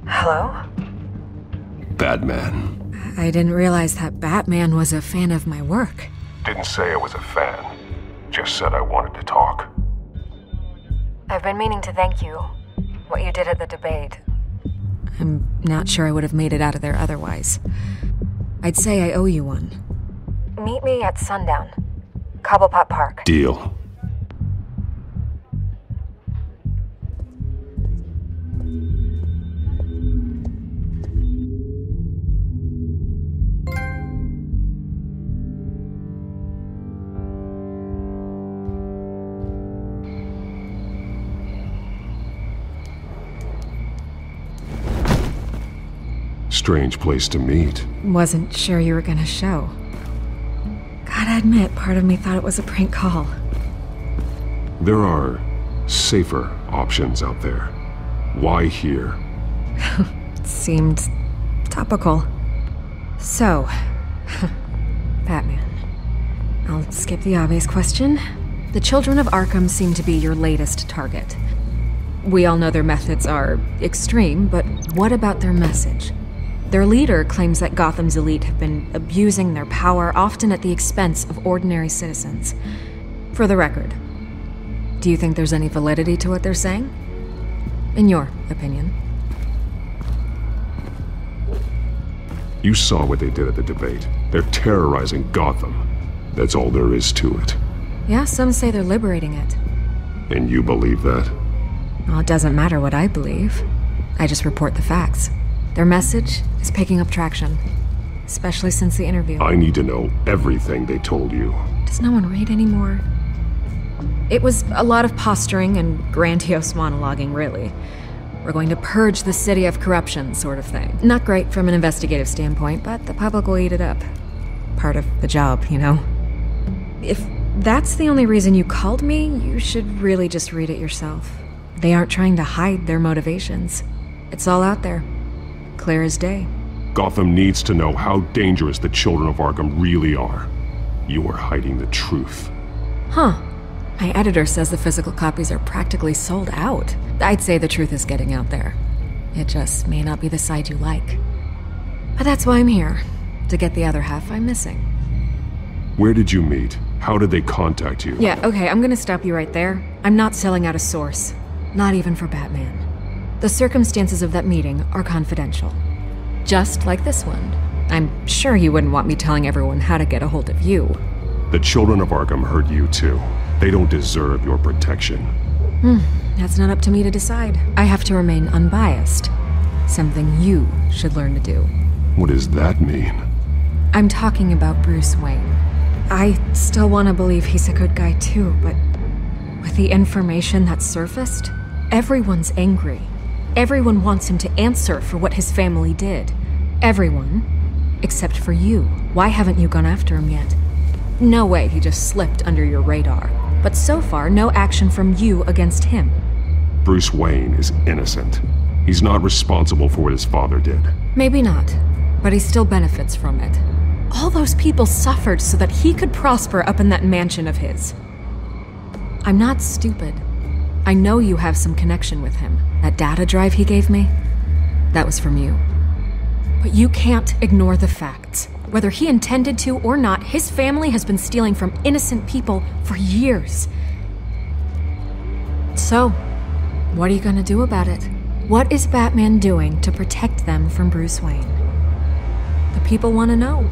Hello? Batman. I didn't realize that Batman was a fan of my work. Didn't say I was a fan. Just said I wanted to talk. I've been meaning to thank you. What you did at the debate. I'm not sure I would have made it out of there otherwise. I'd say I owe you one. Meet me at sundown. Cobblepot Park. Deal. Strange place to meet. Wasn't sure you were gonna show. Gotta admit, part of me thought it was a prank call. There are safer options out there. Why here? Seemed topical. So, Batman. I'll skip the obvious question. The Children of Arkham seem to be your latest target. We all know their methods are extreme, but what about their message? Their leader claims that Gotham's elite have been abusing their power, often at the expense of ordinary citizens. For the record, do you think there's any validity to what they're saying? In your opinion? You saw what they did at the debate. They're terrorizing Gotham. That's all there is to it. Yeah, some say they're liberating it. And you believe that? Well, it doesn't matter what I believe. I just report the facts. Their message is picking up traction, especially since the interview. I need to know everything they told you. Does no one read anymore? It was a lot of posturing and grandiose monologuing, really. We're going to purge the city of corruption, sort of thing. Not great from an investigative standpoint, but the public will eat it up. Part of the job, you know? If that's the only reason you called me, you should really just read it yourself. They aren't trying to hide their motivations. It's all out there. Clear as day. Gotham needs to know how dangerous the Children of Arkham really are. You are hiding the truth. Huh. My editor says the physical copies are practically sold out. I'd say the truth is getting out there. It just may not be the side you like. But that's why I'm here, to get the other half I'm missing. Where did you meet? How did they contact you? Yeah, okay, I'm gonna stop you right there. I'm not selling out a source. Not even for Batman. The circumstances of that meeting are confidential. Just like this one. I'm sure you wouldn't want me telling everyone how to get a hold of you. The Children of Arkham heard you too. They don't deserve your protection. That's not up to me to decide. I have to remain unbiased. Something you should learn to do. What does that mean? I'm talking about Bruce Wayne. I still want to believe he's a good guy too, but with the information that surfaced, everyone's angry. Everyone wants him to answer for what his family did. Everyone, except for you. Why haven't you gone after him yet? No way he just slipped under your radar. But so far, no action from you against him. Bruce Wayne is innocent. He's not responsible for what his father did. Maybe not, but he still benefits from it. All those people suffered so that he could prosper up in that mansion of his. I'm not stupid. I know you have some connection with him. That data drive he gave me, that was from you. But you can't ignore the facts. Whether he intended to or not, his family has been stealing from innocent people for years. So, what are you gonna do about it? What is Batman doing to protect them from Bruce Wayne? The people want to know.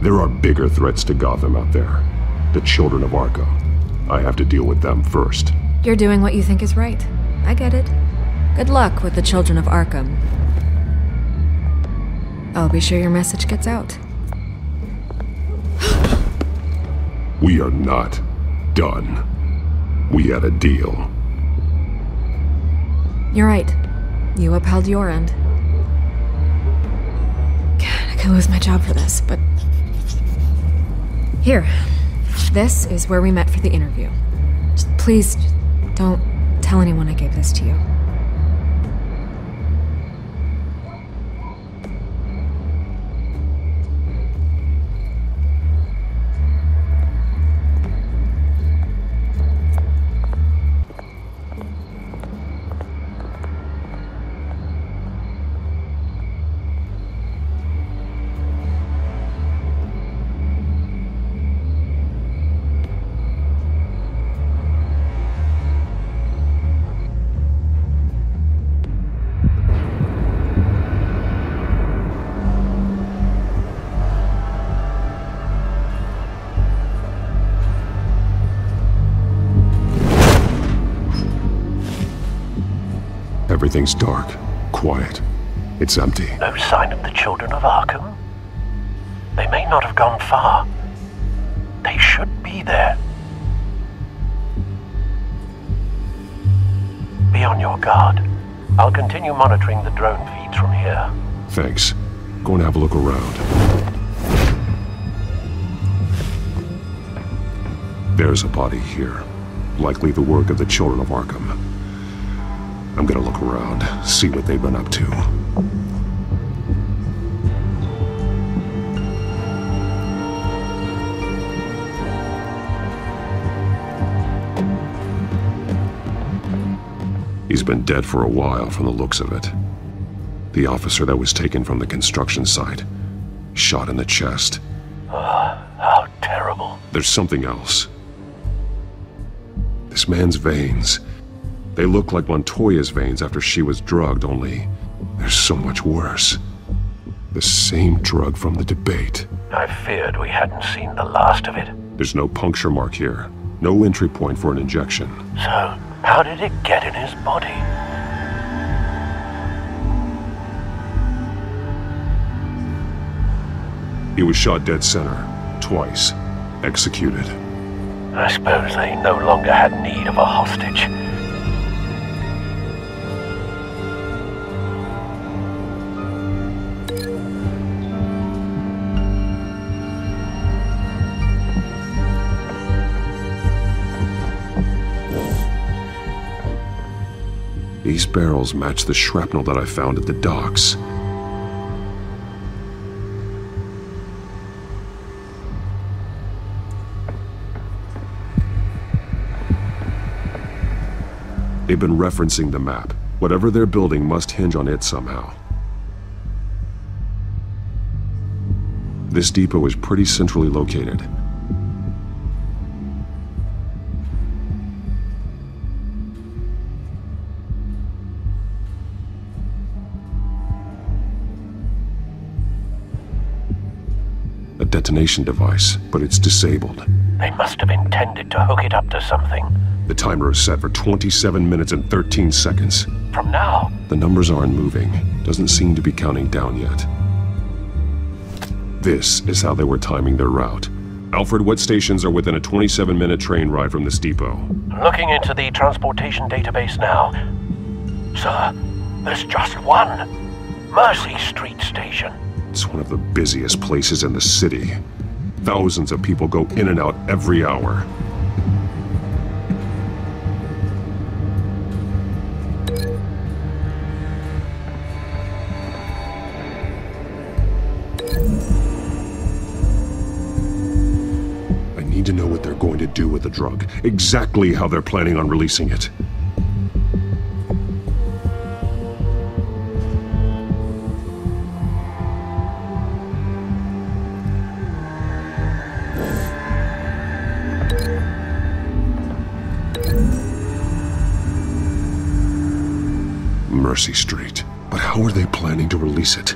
There are bigger threats to Gotham out there. The Children of Arkham. I have to deal with them first. You're doing what you think is right. I get it. Good luck with the Children of Arkham. I'll be sure your message gets out. We are not done. We had a deal. You're right. You upheld your end. God, I could lose my job for this, but... Here. This is where we met for the interview. Just please, don't tell anyone I gave this to you. Everything's dark, quiet. It's empty. No sign of the Children of Arkham? They may not have gone far. They should be there. Be on your guard. I'll continue monitoring the drone feeds from here. Thanks. Go and have a look around. There's a body here. Likely the work of the Children of Arkham. I'm gonna look around, see what they've been up to. He's been dead for a while from the looks of it. The officer that was taken from the construction site, shot in the chest. How terrible. There's something else. This man's veins. They look like Montoya's veins after she was drugged, only they're so much worse. The same drug from the debate. I feared we hadn't seen the last of it. There's no puncture mark here. No entry point for an injection. So, how did it get in his body? He was shot dead center, twice, executed. I suppose they no longer had need of a hostage. These barrels match the shrapnel that I found at the docks. They've been referencing the map. Whatever they're building must hinge on it somehow. This depot is pretty centrally located. A detonation device, but it's disabled. They must have intended to hook it up to something. The timer is set for 27 minutes and 13 seconds. From now? The numbers aren't moving. Doesn't seem to be counting down yet. This is how they were timing their route. Alfred, what stations are within a 27-minute train ride from this depot? Looking into the transportation database now. Sir, there's just one. Mercy Street Station. It's one of the busiest places in the city. Thousands of people go in and out every hour. I need to know what they're going to do with the drug. Exactly how they're planning on releasing it. Mercy Street. But how are they planning to release it?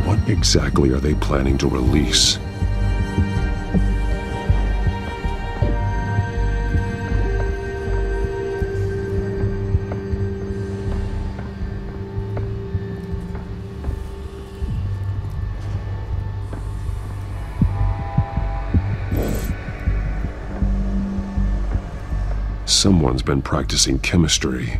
What exactly are they planning to release? Someone's been practicing chemistry.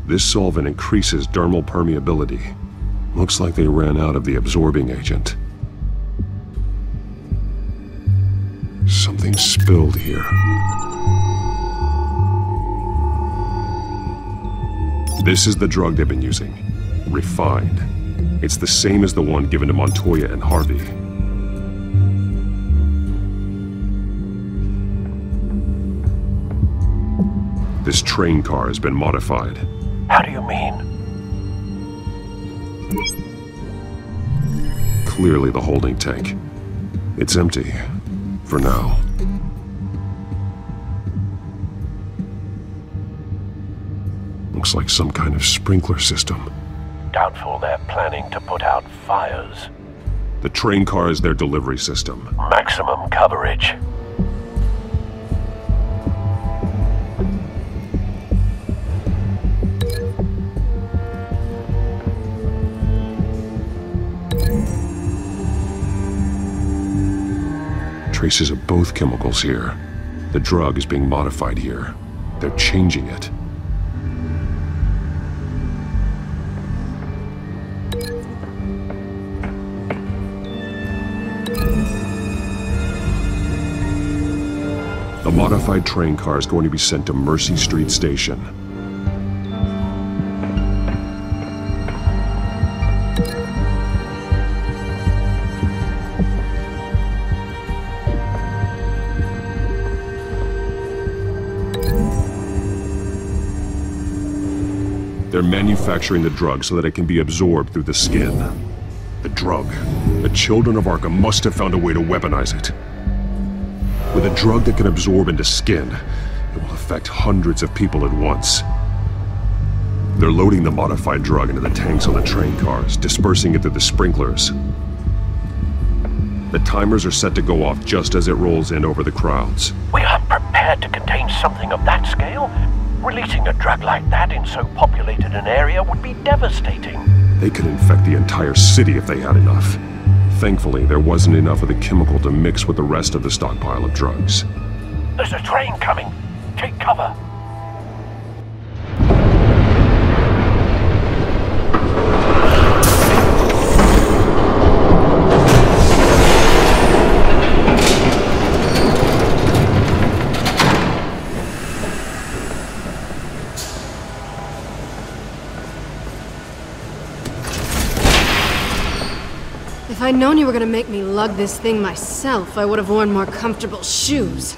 This solvent increases dermal permeability. Looks like they ran out of the absorbing agent. Something spilled here. This is the drug they've been using. Refined. It's the same as the one given to Montoya and Harvey. This train car has been modified. How do you mean? Clearly the holding tank. It's empty. For now. Looks like some kind of sprinkler system. Doubtful they're planning to put out fires. The train car is their delivery system. Maximum coverage. Traces of both chemicals here. The drug is being modified here. They're changing it. The modified train car is going to be sent to Mercy Street Station. They're manufacturing the drug so that it can be absorbed through the skin. The drug. The Children of Arkham must have found a way to weaponize it. With a drug that can absorb into skin, it will affect hundreds of people at once. They're loading the modified drug into the tanks on the train cars, dispersing it through the sprinklers. The timers are set to go off just as it rolls in over the crowds. We aren't prepared to contain something of that scale. Releasing a drug like that in so populated an area would be devastating. They could infect the entire city if they had enough. Thankfully, there wasn't enough of the chemical to mix with the rest of the stockpile of drugs. There's a train coming. Take cover. If I'd known you were gonna make me lug this thing myself, I would have worn more comfortable shoes.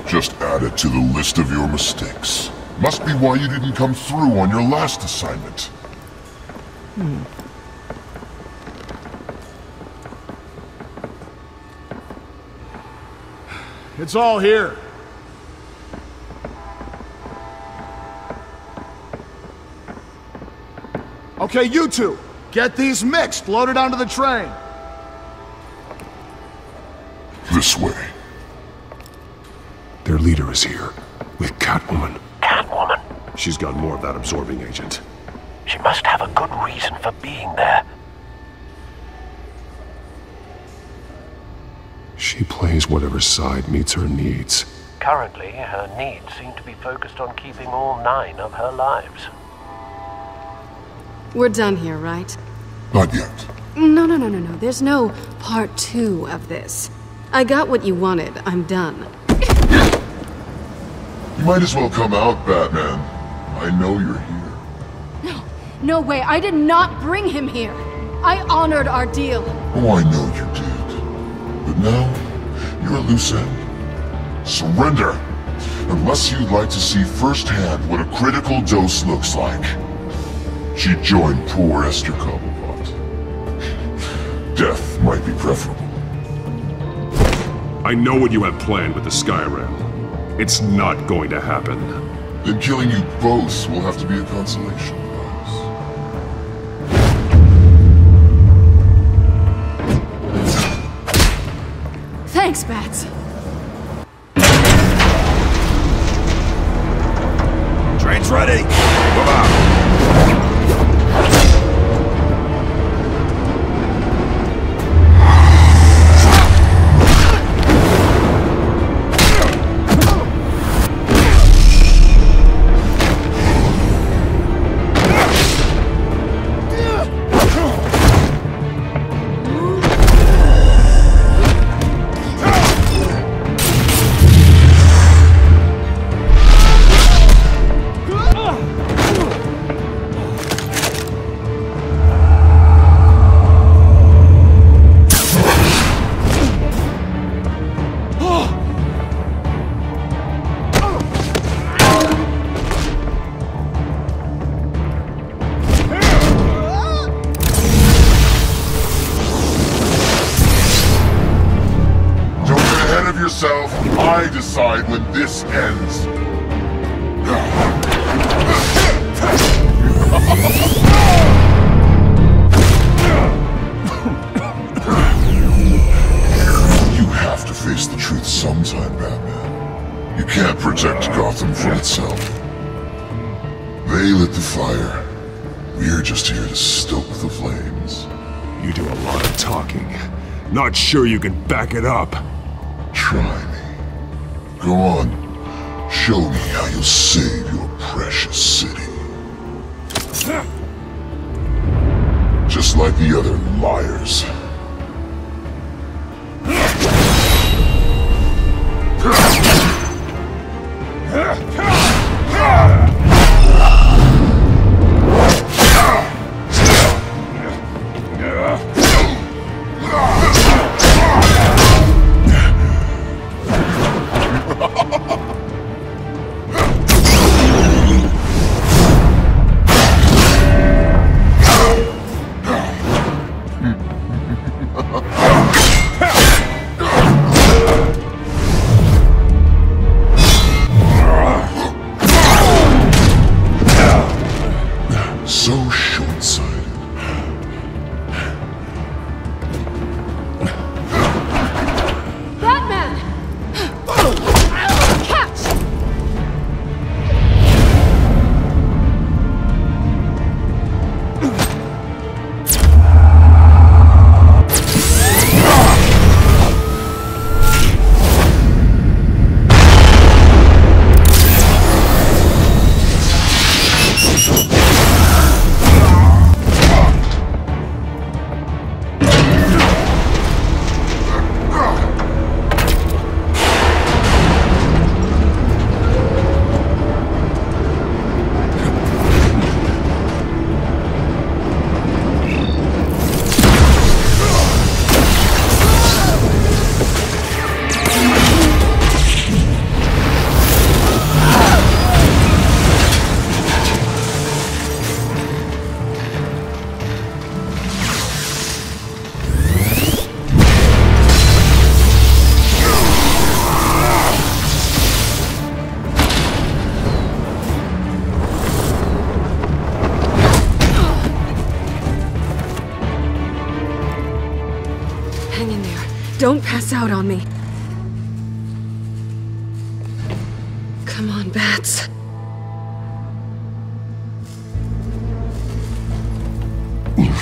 Just add it to the list of your mistakes. Must be why you didn't come through on your last assignment. It's all here. Okay, you two. Get these mixed, loaded onto the train. This way. Their leader is here, with Catwoman. Catwoman? She's got more of that absorbing agent. She must have a good reason for being there. She plays whatever side meets her needs. Currently, her needs seem to be focused on keeping all 9 of her lives. We're done here, right? Not yet. No. There's no part 2 of this. I got what you wanted. I'm done. You might as well come out, Batman. I know you're here. No way. I did not bring him here. I honored our deal. Oh, I know you did. But now, you're a loose end. Surrender! Unless you'd like to see firsthand what a critical dose looks like. She joined poor Esther Cobblepot. Death might be preferable. I know what you have planned with the Skyrim. It's not going to happen. Then killing you both will have to be a consolation prize. Thanks, Bats. Train's ready. Move out. I decide when this ends. You have to face the truth sometime, Batman. You can't protect Gotham from itself. They lit the fire. We're just here to stoke the flames. You do a lot of talking. Not sure you can back it up. Try me. Go on. Show me how you'll save your precious city. Just like the other liars. Don't pass out on me. Come on, Bats. You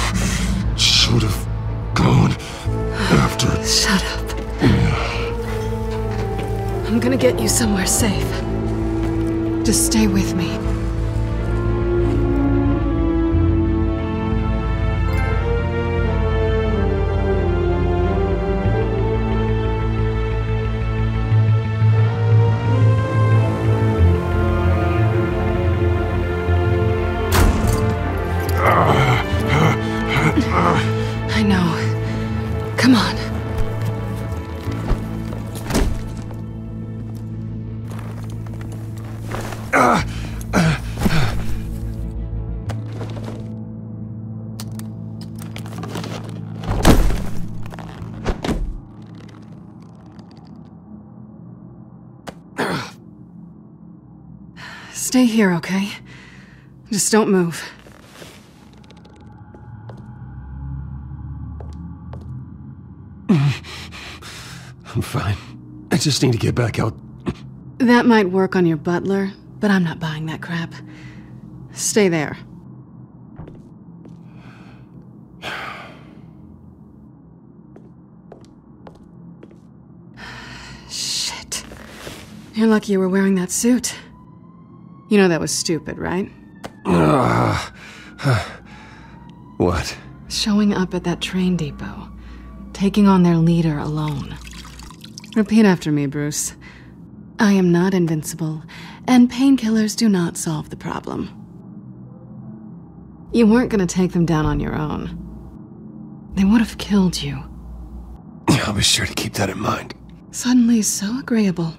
should have gone after... Shut up. I'm gonna get you somewhere safe. Just stay with me. I know. Come on. Stay here, okay? Just don't move. I'm fine. I just need to get back out. That might work on your butler, but I'm not buying that crap. Stay there. Shit. You're lucky you were wearing that suit. You know that was stupid, right? What? Showing up at that train depot. Taking on their leader alone. Repeat after me, Bruce. I am not invincible, and painkillers do not solve the problem. You weren't gonna take them down on your own. They would have killed you. I'll be sure to keep that in mind. Suddenly so agreeable.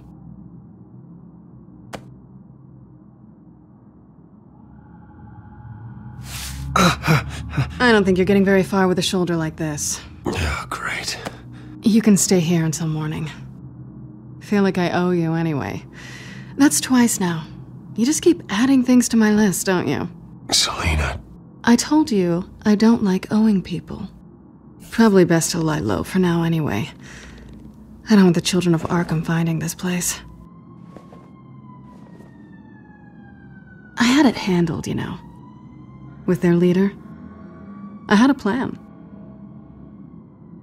I don't think you're getting very far with a shoulder like this. Oh, great. You can stay here until morning. Feel like I owe you anyway. That's twice now. You just keep adding things to my list, don't you? Selina. I told you I don't like owing people. Probably best to lie low for now anyway. I don't want the Children of Arkham finding this place. I had it handled, you know. With their leader. I had a plan.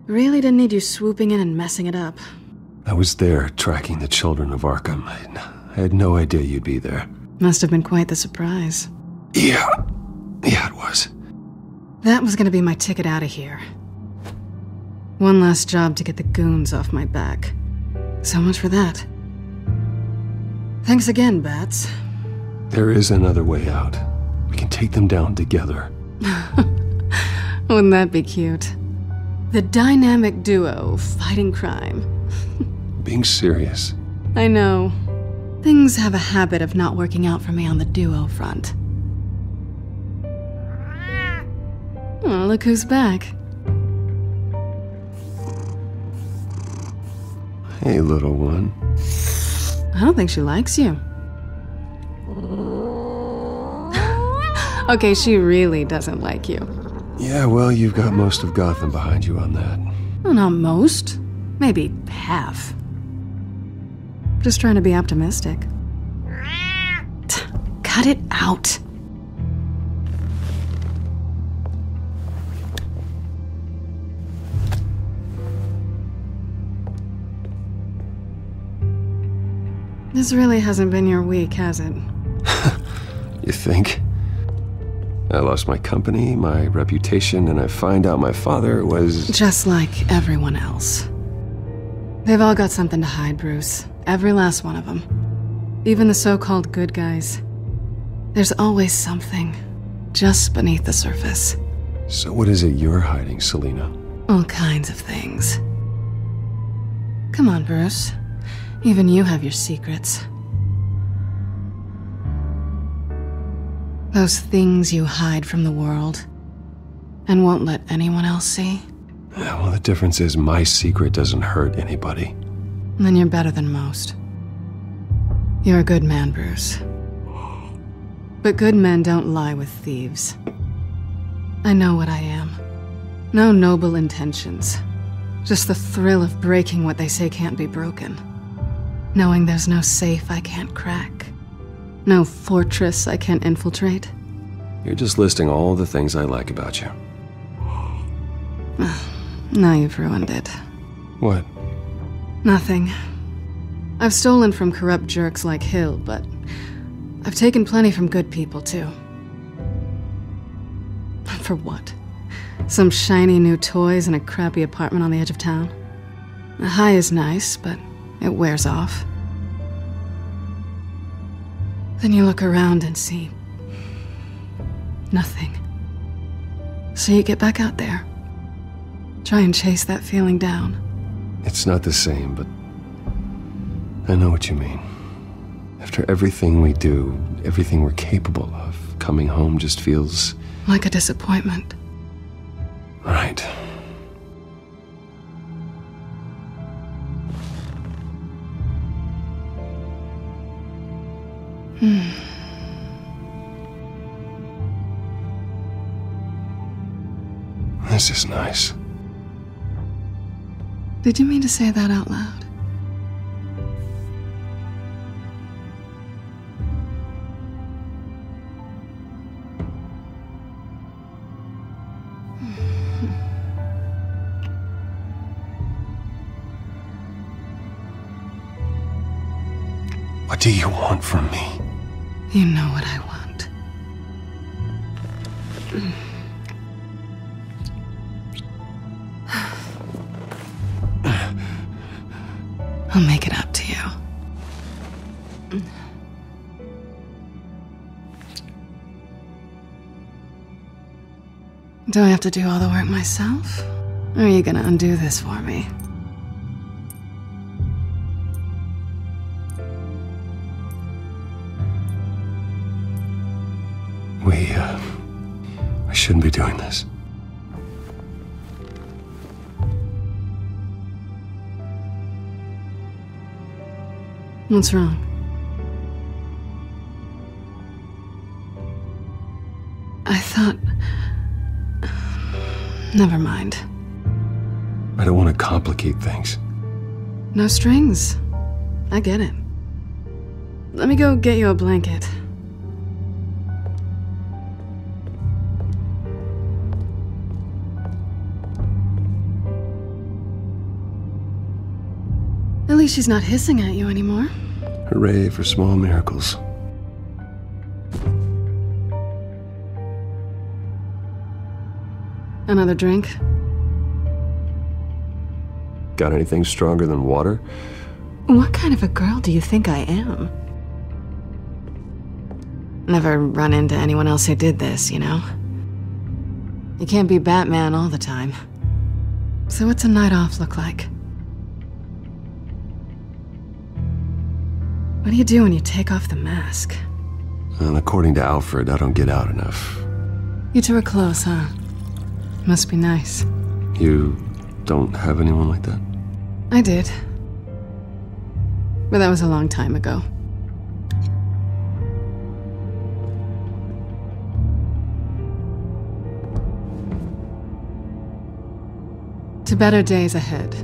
Really didn't need you swooping in and messing it up. I was there tracking the Children of Arkham. I had no idea you'd be there. Must have been quite the surprise. Yeah, it was. That was gonna be my ticket out of here. One last job to get the goons off my back. So much for that. Thanks again, Bats. There is another way out. We can take them down together. Wouldn't that be cute? The dynamic duo fighting crime. Being serious. I know. Things have a habit of not working out for me on the duo front. Oh, look who's back. Hey, little one. I don't think she likes you. Okay, she really doesn't like you. Yeah, well, you've got most of Gotham behind you on that. Well, not most. Maybe half. Just trying to be optimistic. Cut it out. This really hasn't been your week, has it? You think? I lost my company, my reputation, and I find out my father was... Just like everyone else. They've all got something to hide, Bruce. Every last one of them. Even the so-called good guys. There's always something just beneath the surface. So what is it you're hiding, Selina? All kinds of things. Come on, Bruce. Even you have your secrets. Those things you hide from the world and won't let anyone else see. Yeah, well, the difference is my secret doesn't hurt anybody. Then you're better than most. You're a good man, Bruce. But good men don't lie with thieves. I know what I am. No noble intentions. Just the thrill of breaking what they say can't be broken. Knowing there's no safe I can't crack. No fortress I can't infiltrate. You're just listing all the things I like about you. Now you've ruined it. What? Nothing. I've stolen from corrupt jerks like Hill, but I've taken plenty from good people, too. For what? Some shiny new toys and a crappy apartment on the edge of town? A high is nice, but it wears off. Then you look around and see nothing. So you get back out there. Try and chase that feeling down. It's not the same, but I know what you mean. After everything we do, everything we're capable of, coming home just feels... like a disappointment. Right. This is nice. Did you mean to say that out loud? What do you want from me? You know what I want. I'll make it up to you. Do I have to do all the work myself? Or are you gonna undo this for me? We shouldn't be doing this. What's wrong? I thought... Never mind. I don't want to complicate things. No strings. I get it. Let me go get you a blanket. At least she's not hissing at you anymore. Hooray for small miracles. Another drink? Got anything stronger than water? What kind of a girl do you think I am? Never run into anyone else who did this, you know? You can't be Batman all the time. So what's a night off look like? What do you do when you take off the mask? Well, according to Alfred, I don't get out enough. You two are close, huh? Must be nice. You don't have anyone like that? I did. But that was a long time ago. To better days ahead.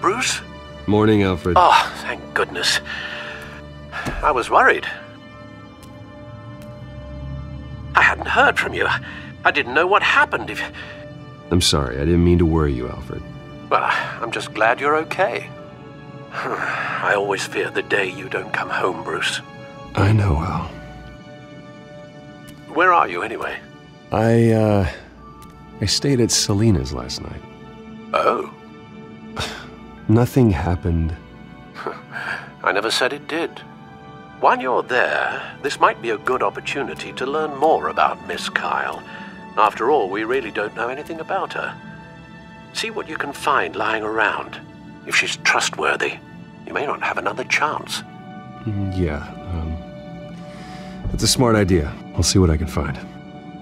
Bruce? Morning, Alfred. Oh, thank goodness. I was worried. I hadn't heard from you. I didn't know what happened if... I'm sorry, I didn't mean to worry you, Alfred. Well, I'm just glad you're okay. I always fear the day you don't come home, Bruce. I know, Al. Where are you, anyway? I stayed at Selena's last night. Oh? Nothing happened. I never said it did. While you're there, this might be a good opportunity to learn more about Miss Kyle. After all, we really don't know anything about her. See what you can find lying around. If she's trustworthy, you may not have another chance. Yeah, that's a smart idea. I'll see what I can find.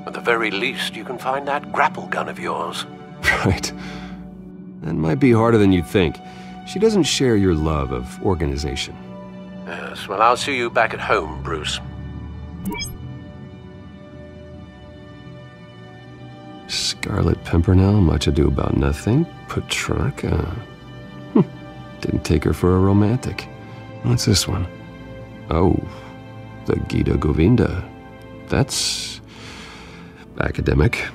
At the very least, you can find that grapple gun of yours. Right. That might be harder than you'd think. She doesn't share your love of organization. Yes, well, I'll see you back at home, Bruce. Scarlet Pimpernel, much ado about nothing. Petrarca. Didn't take her for a romantic. What's this one? Oh, the Gita Govinda. That's academic.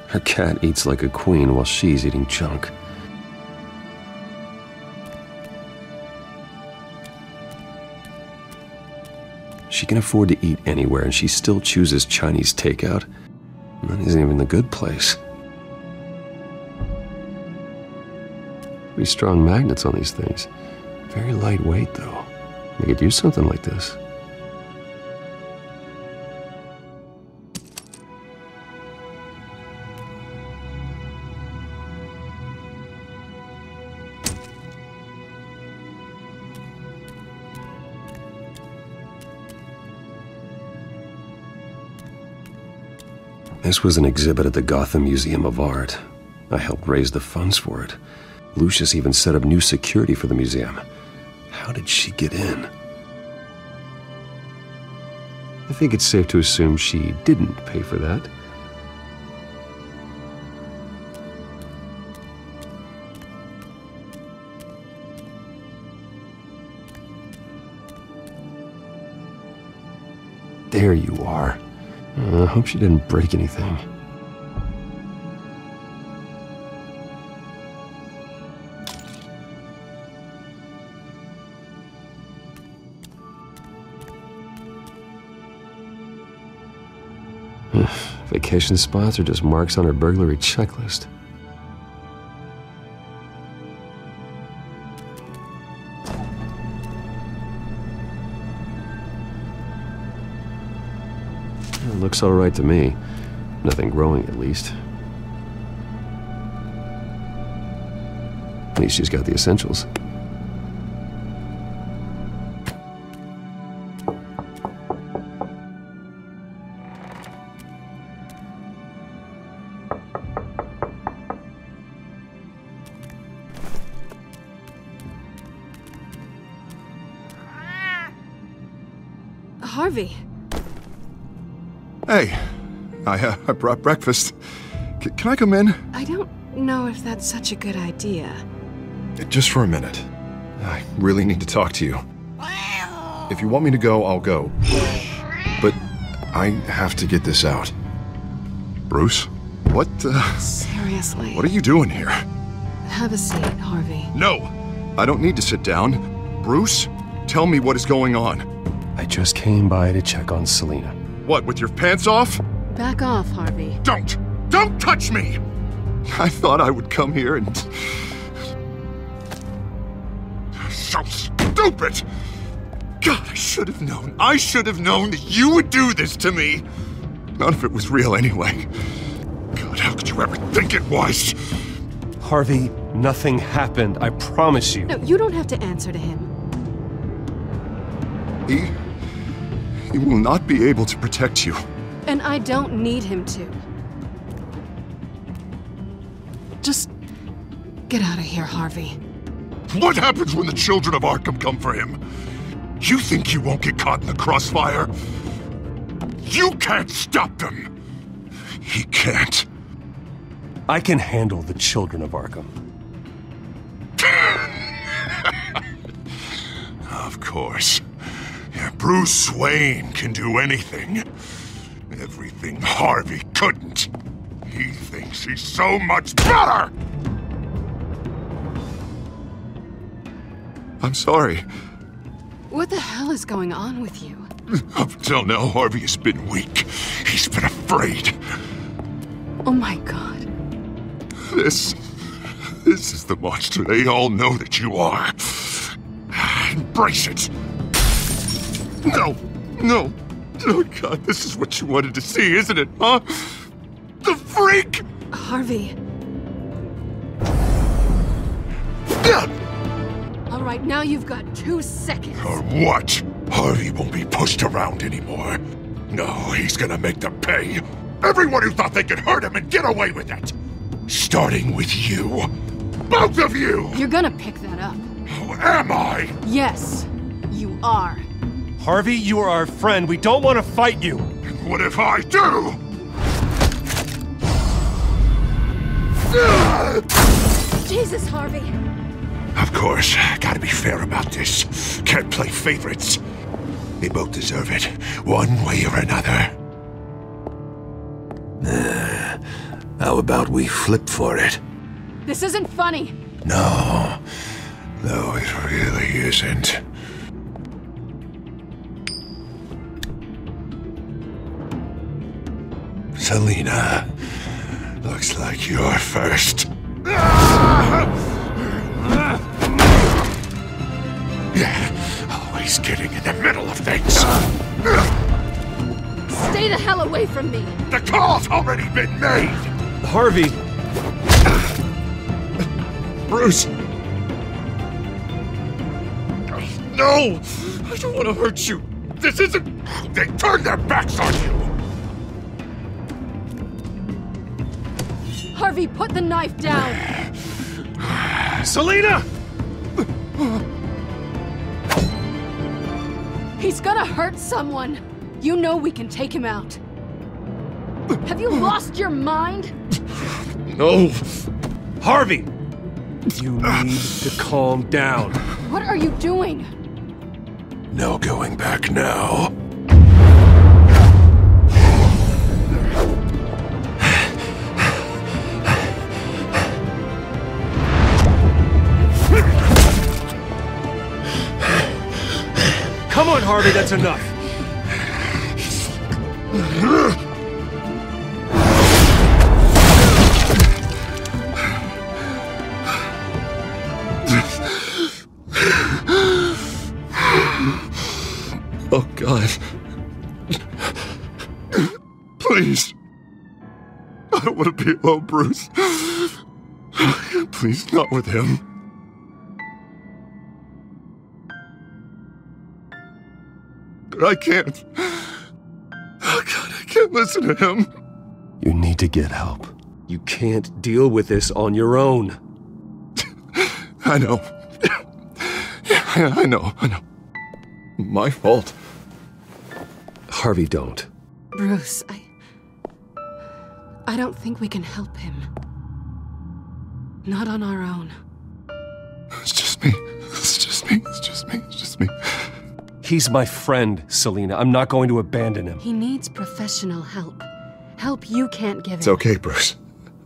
Her cat eats like a queen while she's eating junk. She can afford to eat anywhere, and she still chooses Chinese takeout. That isn't even the good place. Pretty strong magnets on these things. Very lightweight, though. They could use something like this. This was an exhibit at the Gotham Museum of Art. I helped raise the funds for it. Lucius even set up new security for the museum. How did she get in? I think it's safe to assume she didn't pay for that. There you are. I hope she didn't break anything. Vacation spots are just marks on her burglary checklist. It looks all right to me. Nothing growing, at least. At least she's got the essentials. Harvey. Hey, I brought breakfast. Can I come in? I don't know if that's such a good idea. Just for a minute. I really need to talk to you. If you want me to go, I'll go. But I have to get this out. Bruce? What, Seriously. What are you doing here? Have a seat, Harvey. No! I don't need to sit down. Bruce, tell me what is going on. I just came by to check on Selina. What, with your pants off? Back off, Harvey. Don't touch me! I thought I would come here and... So stupid! God, I should have known. I should have known that you would do this to me. None of it was real anyway. God, how could you ever think it was? Harvey, nothing happened. I promise you. No, you don't have to answer to him. He will not be able to protect you. And I don't need him to. Just get out of here, Harvey. What happens when the Children of Arkham come for him? You think he won't get caught in the crossfire? You can't stop them! He can't. I can handle the Children of Arkham. Of course. Yeah, Bruce Wayne can do anything. Everything Harvey couldn't. He thinks he's so much better! I'm sorry. What the hell is going on with you? Up until now, Harvey has been weak. He's been afraid. Oh my god. This is the monster they all know that you are. Embrace it. No. Oh God, this is what you wanted to see, isn't it, huh? The freak! Harvey. All right, now you've got 2 seconds. Or what? Harvey won't be pushed around anymore. No, he's gonna make them pay. Everyone who thought they could hurt him and get away with it. Starting with you. Both of you! You're gonna pick that up. Who am I? Yes, you are. Harvey, you are our friend. We don't want to fight you. What if I do? Jesus, Harvey. Of course, gotta be fair about this. Can't play favorites. They both deserve it, one way or another. How about we flip for it? This isn't funny. No, it really isn't. Selina, looks like you're first. Yeah, always getting in the middle of things. Stay the hell away from me. The call's already been made. Harvey. Bruce. No, I don't want to hurt you. This isn't... They turned their backs on you. Harvey, put the knife down. Selina! He's gonna hurt someone. You know we can take him out. Have you lost your mind? No. Harvey! You need to calm down. What are you doing? No going back now. Come on, Harvey, that's enough. Oh, God. Please. I don't want to be alone, Bruce. Please, not with him. I can't. Oh, God, I can't listen to him. You need to get help. You can't deal with this on your own. I know. Yeah, I know. My fault. Harvey, don't. Bruce, I don't think we can help him. Not on our own. It's just me. He's my friend, Selina. I'm not going to abandon him. He needs professional help. Help you can't give him. It's okay, Bruce.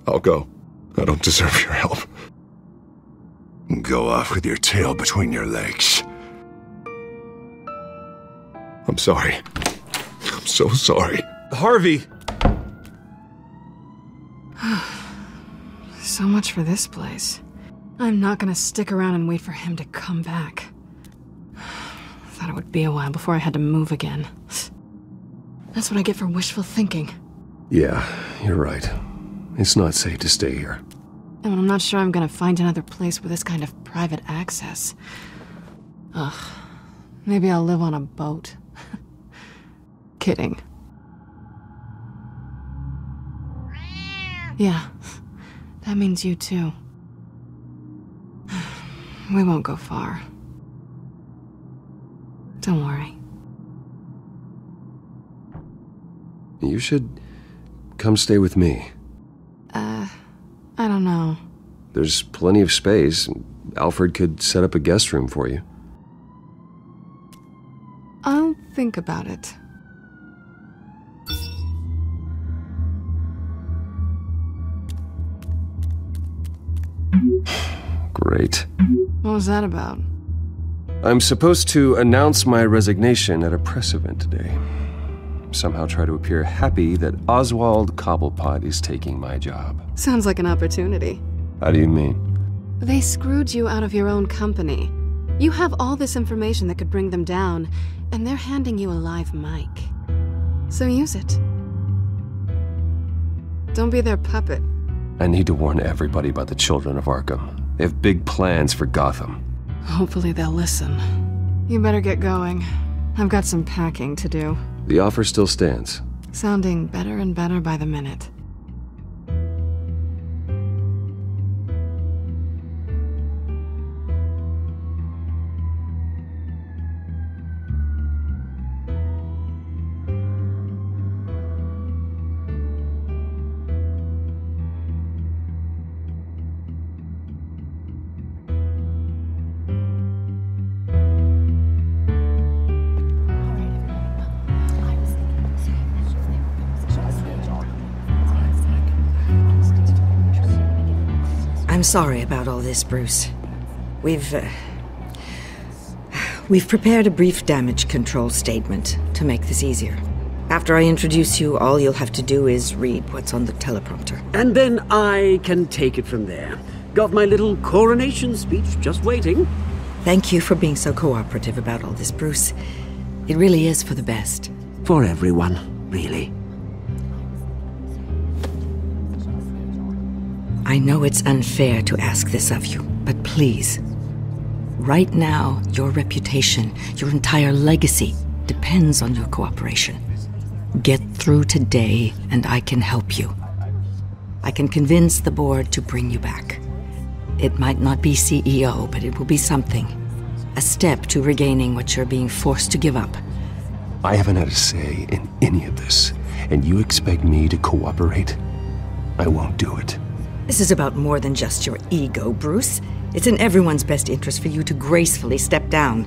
I'll go. I don't deserve your help. Go off with your tail between your legs. I'm sorry. I'm so sorry. Harvey! So much for this place. I'm not gonna stick around and wait for him to come back. Thought it would be a while before I had to move again. That's what I get for wishful thinking. Yeah, you're right. It's not safe to stay here. And I'm not sure I'm gonna find another place with this kind of private access. Ugh. Maybe I'll live on a boat. Kidding. Yeah. That means you too. We won't go far. Don't worry. You should come stay with me. I don't know. There's plenty of space. Alfred could set up a guest room for you. I'll think about it. Great. What was that about? I'm supposed to announce my resignation at a press event today. Somehow try to appear happy that Oswald Cobblepot is taking my job. Sounds like an opportunity. How do you mean? They screwed you out of your own company. You have all this information that could bring them down, and they're handing you a live mic. So use it. Don't be their puppet. I need to warn everybody about the Children of Arkham. They have big plans for Gotham. Hopefully they'll listen. You better get going. I've got some packing to do. The offer still stands. Sounding better and better by the minute. I'm sorry about all this, Bruce. We've prepared a brief damage control statement to make this easier. After I introduce you, all you'll have to do is read what's on the teleprompter. And then I can take it from there. Got my little coronation speech just waiting. Thank you for being so cooperative about all this, Bruce. It really is for the best. For everyone, really. I know it's unfair to ask this of you, but please. Right now, your reputation, your entire legacy, depends on your cooperation. Get through today, and I can help you. I can convince the board to bring you back. It might not be CEO, but it will be something. A step to regaining what you're being forced to give up. I haven't had a say in any of this, and you expect me to cooperate? I won't do it. This is about more than just your ego, Bruce. It's in everyone's best interest for you to gracefully step down.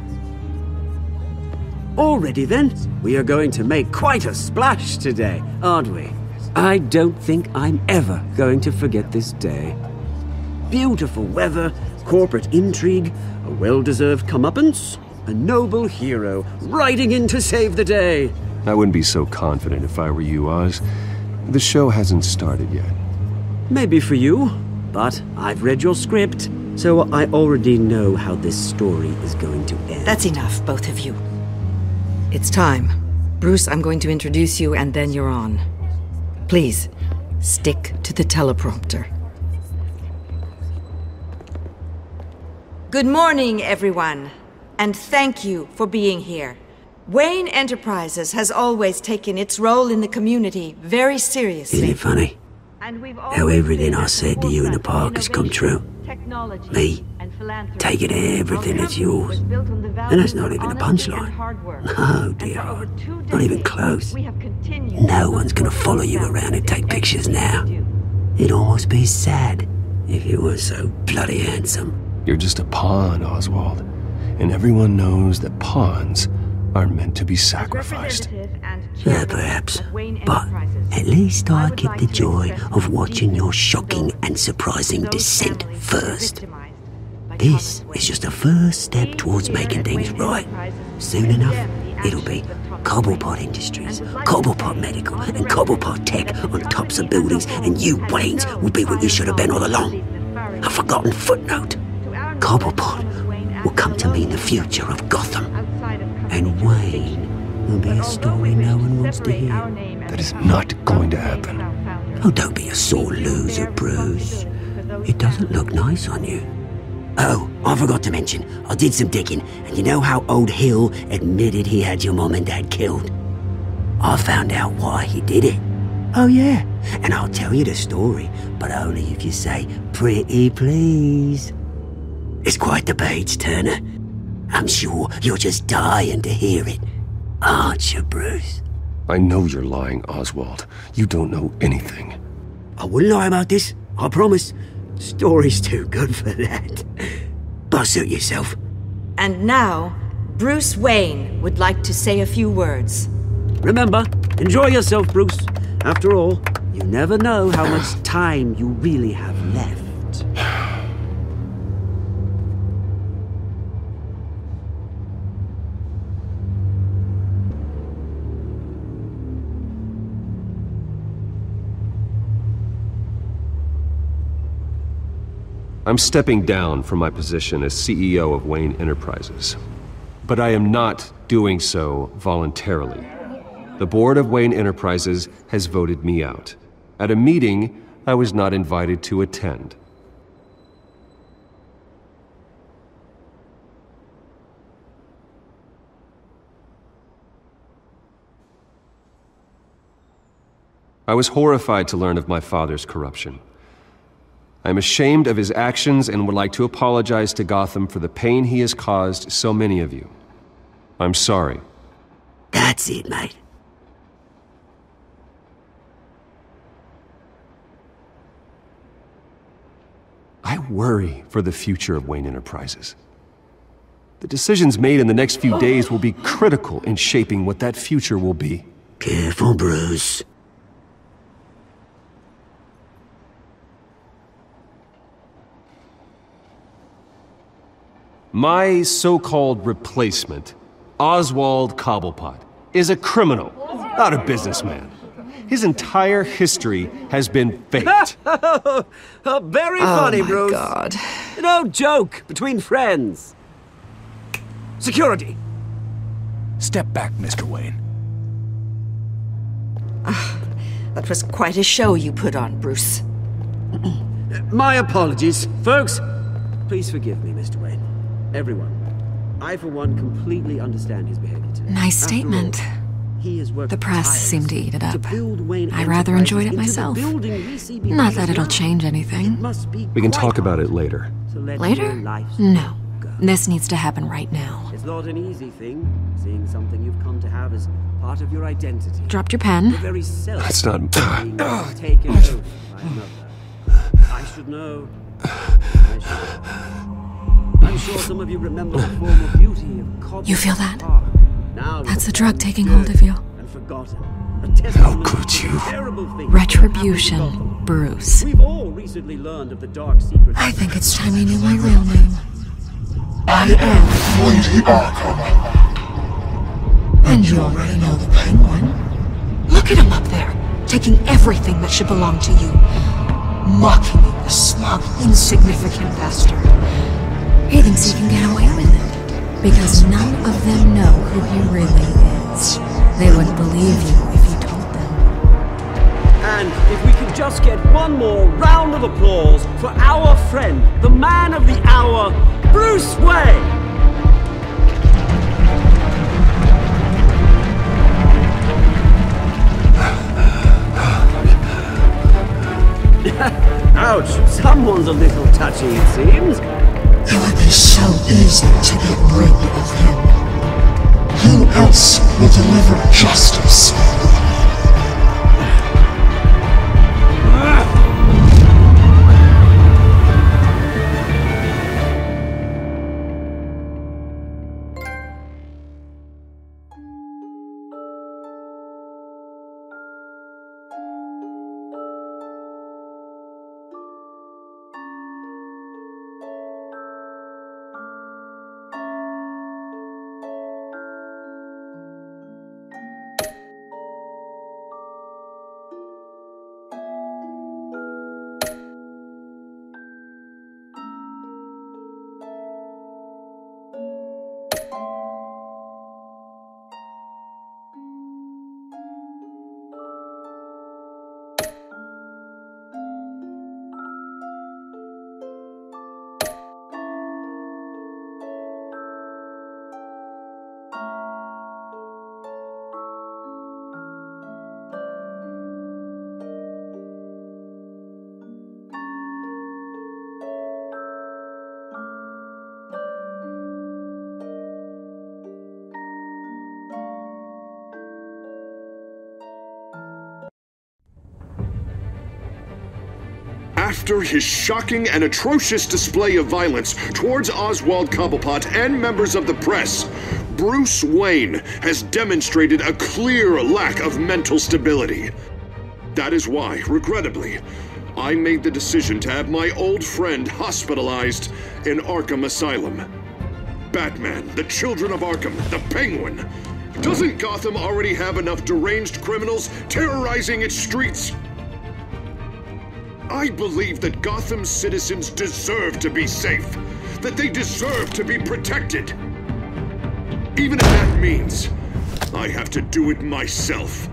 Already then, we are going to make quite a splash today, aren't we? I don't think I'm ever going to forget this day. Beautiful weather, corporate intrigue, a well-deserved comeuppance, a noble hero riding in to save the day. I wouldn't be so confident if I were you, Oz. The show hasn't started yet. Maybe for you, but I've read your script, so I already know how this story is going to end. That's enough, both of you. It's time. Bruce, I'm going to introduce you, and then you're on. Please, stick to the teleprompter. Good morning, everyone, and thank you for being here. Wayne Enterprises has always taken its role in the community very seriously. Isn't it funny? How everything I said to you in the park has come true. Me, taking everything that's yours. And that's not even a punchline. No, dear heart. Not even close. No one's gonna follow you around and take pictures now. It'd almost be sad if you were so bloody handsome. You're just a pawn, Oswald. And everyone knows that pawns are meant to be sacrificed. Yeah, perhaps. But at least I get the joy of watching your shocking and surprising descent first. This is just a first step towards making things right. Soon enough, it'll be Cobblepot Industries, Cobblepot Medical, and Cobblepot Tech on tops of buildings, and you, Waynes, will be what you should have been all along. A forgotten footnote. Cobblepot will come to mean the future of Gotham. And Wayne will be a story no one wants to hear. That is not going to happen. Oh, don't be a sore loser, Bruce. It doesn't look nice on you. Oh, I forgot to mention, I did some digging, and you know how old Hill admitted he had your mom and dad killed? I found out why he did it. Oh yeah, and I'll tell you the story, but only if you say, pretty please. It's quite the page turner. I'm sure you're just dying to hear it, aren't you, Bruce? I know you're lying, Oswald. You don't know anything. I wouldn't lie about this, I promise. Story's too good for that. But suit yourself. And now, Bruce Wayne would like to say a few words. Remember, enjoy yourself, Bruce. After all, you never know how much time you really have left. I'm stepping down from my position as CEO of Wayne Enterprises. But I am not doing so voluntarily. The board of Wayne Enterprises has voted me out, at a meeting I was not invited to attend. I was horrified to learn of my father's corruption. I'm ashamed of his actions and would like to apologize to Gotham for the pain he has caused so many of you. I'm sorry. That's it, mate. I worry for the future of Wayne Enterprises. The decisions made in the next few days will be critical in shaping what that future will be. Careful, Bruce. My so-called replacement, Oswald Cobblepot, is a criminal, not a businessman. His entire history has been faked. Very funny, Bruce. Oh, my God. No joke between friends. Security. Step back, Mr. Wayne. That was quite a show you put on, Bruce. My apologies. Folks, please forgive me, Mr. Wayne. Everyone. I, for one, completely understand his behavior today. Nice statement. The press seemed to eat it up. I rather enjoyed it myself. Not that it'll change anything. We can talk about it later. Later? No. This needs to happen right now. It's not an easy thing, seeing something you've come to have as part of your identity. Dropped your pen. The very self That's not... being taken over by another. I should know. I'm sure some of you remember the former beauty of Cobb. You feel that? Now That's the drug taking hold of you. and forgotten. How could you? Retribution, Bruce. We've all recently learned of the dark secret. I think it's time you knew my real name. I am Lady Arkham. And you already know the Penguin. Look at him up there, taking everything that should belong to you. Mocking you, the smug, insignificant bastard. He thinks he can get away with it, because none of them know who he really is. They wouldn't believe you if you told them. And if we could just get one more round of applause for our friend, the man of the hour, Bruce Wayne! Ouch, someone's a little touchy, it seems. It would be so easy to get rid of him. Who else will deliver justice? After his shocking and atrocious display of violence towards Oswald Cobblepot and members of the press, Bruce Wayne has demonstrated a clear lack of mental stability. That is why, regrettably, I made the decision to have my old friend hospitalized in Arkham Asylum. Batman, the Children of Arkham, the Penguin. Doesn't Gotham already have enough deranged criminals terrorizing its streets? I believe that Gotham's citizens deserve to be safe, that they deserve to be protected. Even if that means I have to do it myself.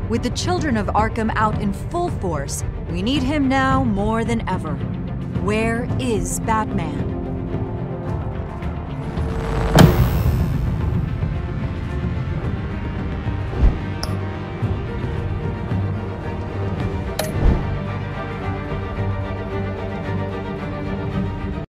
With the Children of Arkham out in full force, we need him now more than ever. Where is Batman?